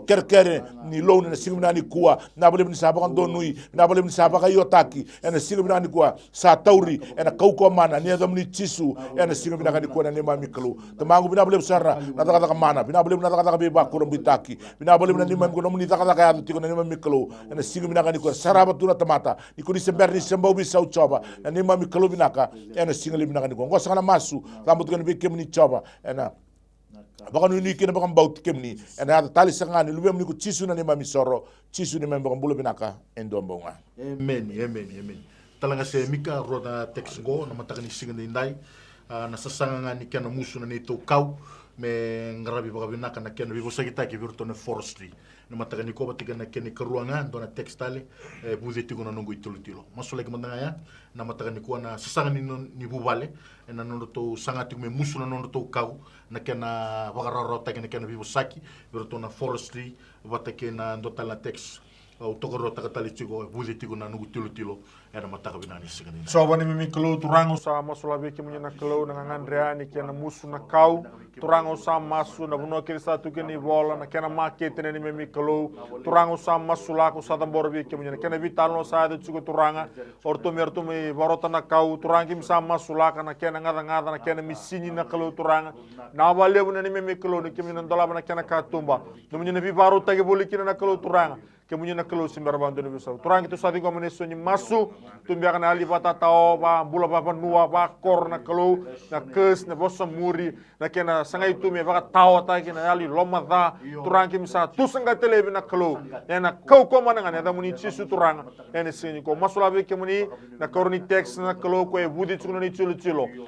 kerkere ni loan na singa minani kuwa na pa lebni sa pa kan donui na pa lebni sa pa kayo taki na singa minani kuwa sa tauri na kauko mana ni adam ni chisu na singa minani kuwa na ni mami kalu tamangu bina pa lebni sara na taka mana bina pa lebni na taka beba kurang bitaki bina pa lebni na ni mami kuwa ni taka ya tiko na ni mami kalu na singa minani kuwa saraba tuna tamata ikuni sember ni sembau bisa ucoba na ni mami kalu binaka na singa binaka ni kuwa ngosa kana masu rambut kana bikem ni coba na baka nuni kina baka mbau tikem ni na ata tali sangani lubem ni ku chisu na ni mami soro chisu ni mami baka mbulu binaka endo mbonga amen talanga se mika roda text go na mataka ni singa ni ndai na sasanga ni kana musu na ni to kau me ngarabi baka binaka na kana bibo sakita ki virtu na forestry na mataka ni ko batika na kene karuanga dona textile buze tigo na nungu itulutilo masole kamandanga ya na mataka ni ko na sasanga ni bubale na nondo to sanga tigo me musu na nondo to kau na kena wagararo ta kena bibo saki virtu na forestry batake na ndotala text o tokoro takatali tigo buze tigo na nungu itulutilo era mataka binani sigani so bani mimi kelo turango sa masula beke munya na kelo na ngandreani kena musu na kau turango sa masu na buno kiri sa tukeni bola na kena market ni mimi kelo turango sa masula ko sa tambor beke munya kena vitalo sa de chugo turanga orto merto me barota na kau turangi sa masula kana kena ngada na kena misini na kelo turanga na wale buna ni mimi kelo ni kemi na dola na kena katumba no munya vi barota ke boli kina na kelo turanga kemunya na kelo simbar bandu ni bisa turang itu sadi ko meneso ni masu tumbia kana ali bata tao ba bula ba nua ba kor na kelo na kes na bosa muri na kena sangai tu me ba tao ta kena ali loma da turang ki misa tu sanga telebi na kelo na kau ko mananga na muni chisu turang ene sini ko masula be kemuni na korni text na kelo ko e budi tsuno ni chulu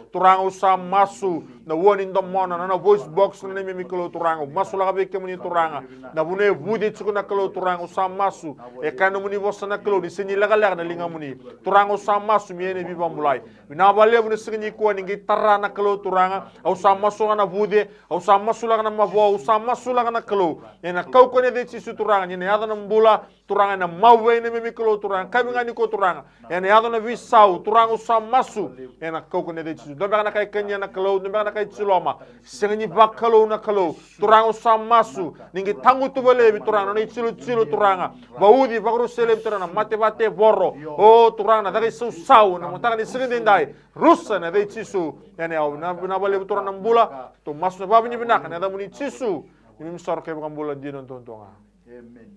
turang usa masu na woni ndo mona na voice box na me kelo turang masula be kemuni turanga na bune budi tsuno na kelo turang usa masu e kanu muni bosa na kelo ni senyi laga na linga muni turango sa masu miene biba mulai bina bale muni senyi ko ni gitarra na kelo turanga au sa masu na bude au sa masu la na mavo au sa masu la na kelo ena kau ko ne de ci turanga ni ada na mbula turanga na mawe ne me kelo turanga kabi ngani ko turanga ena ada na visau turango sa masu ena kau ko ne de ci do na kai kenya na kelo do na kai chiloma senyi bakalo na kelo turango sa masu ningi tangu tu bale bi turanga ni chilu turanga baudi bagru selem turana mate borro o turana dai sau na mutaka ni sirinde ndai russa na dai chisu yani au na bale turana mbula to mas na babi ni binaka na da muni chisu ni misor ke mbula dinon tontonga amen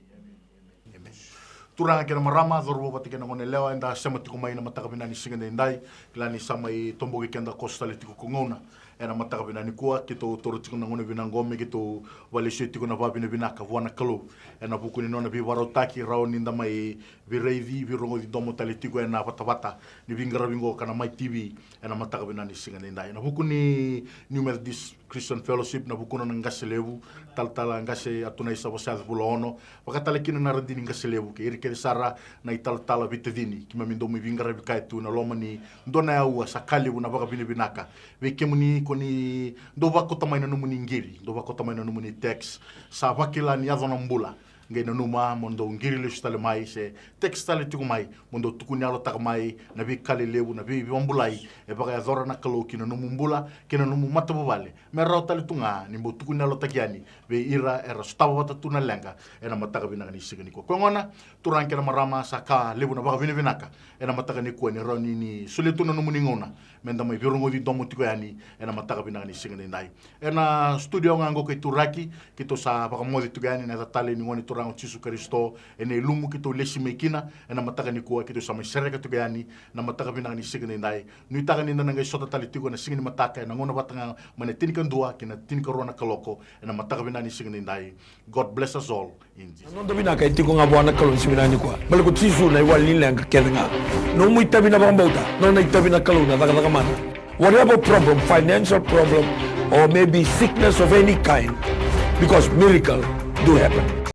turanga kena marama zorbo batikena ngone lewa enda semati kumai na mataka binani singende ndai klani samai tombogi kenda kostale tiku kungona era mataka binani kuwa kito toro tiku ngone binangome kito wale sheti kuna babi ne binaka wana kalo ena buku ni nona bi warotaki rao ninda mai vireivi virongo di domo talitiku ena patapata ni bingara bingo kana MaiTV ena mataka binani singende ndai na buku ni New Methodist Christian Fellowship na buku na ngase lebu taltala ngase atuna isa bosaz bulono pakatale kina na radini ngase lebu ke irike sara na italtala vitedini kima mindo mi vingara bikaitu na lomani ndona ya ua sakali una baka binaka vekemuni koni ndo bakota maina numuni ngiri ndo bakota maina numuni text sa vakila ni azona mbula ngai na numa mondo ngiri le stale mai se textile tuku mai mondo tuku nyalo tak mai na bi kale lebu na bi bombulai e baka ya zora na kalo kina numu mbula kina numu matabu vale me rotale tunga ni mo tuku nyalo takiani be ira era staba wata tuna lenga ena mataka binaka ni sigani ko ngona turanke na marama saka lebu na baka binaka ena mataka ni ko ni roni ni suletuna numu ni ngona menda mai virongo di domo tiko yani ena mataka binaka ni sigani ndai ena studio ngango ke turaki kito sa baka modi tiko yani na tale ni ngoni rango Jesu Kristo ene lumu kito lesi mekina ena mataka ni kuwa kito sama sereka to gani na mataka binang ni signi ndai nui taka ni nanga sota talitiko na signi mataka na ngona batanga mane tinikan dua kina tinika rona kaloko ena mataka binang ni signi ndai. God bless us all in Jesus. Nondo binaka itiko nga bwana kalon siminani kwa balako Jesu na iwali lang kedenga no mu itabi na bambauta no na itabi na kaluna daga mana whatever problem, financial problem or maybe sickness of any kind, because miracle do happen.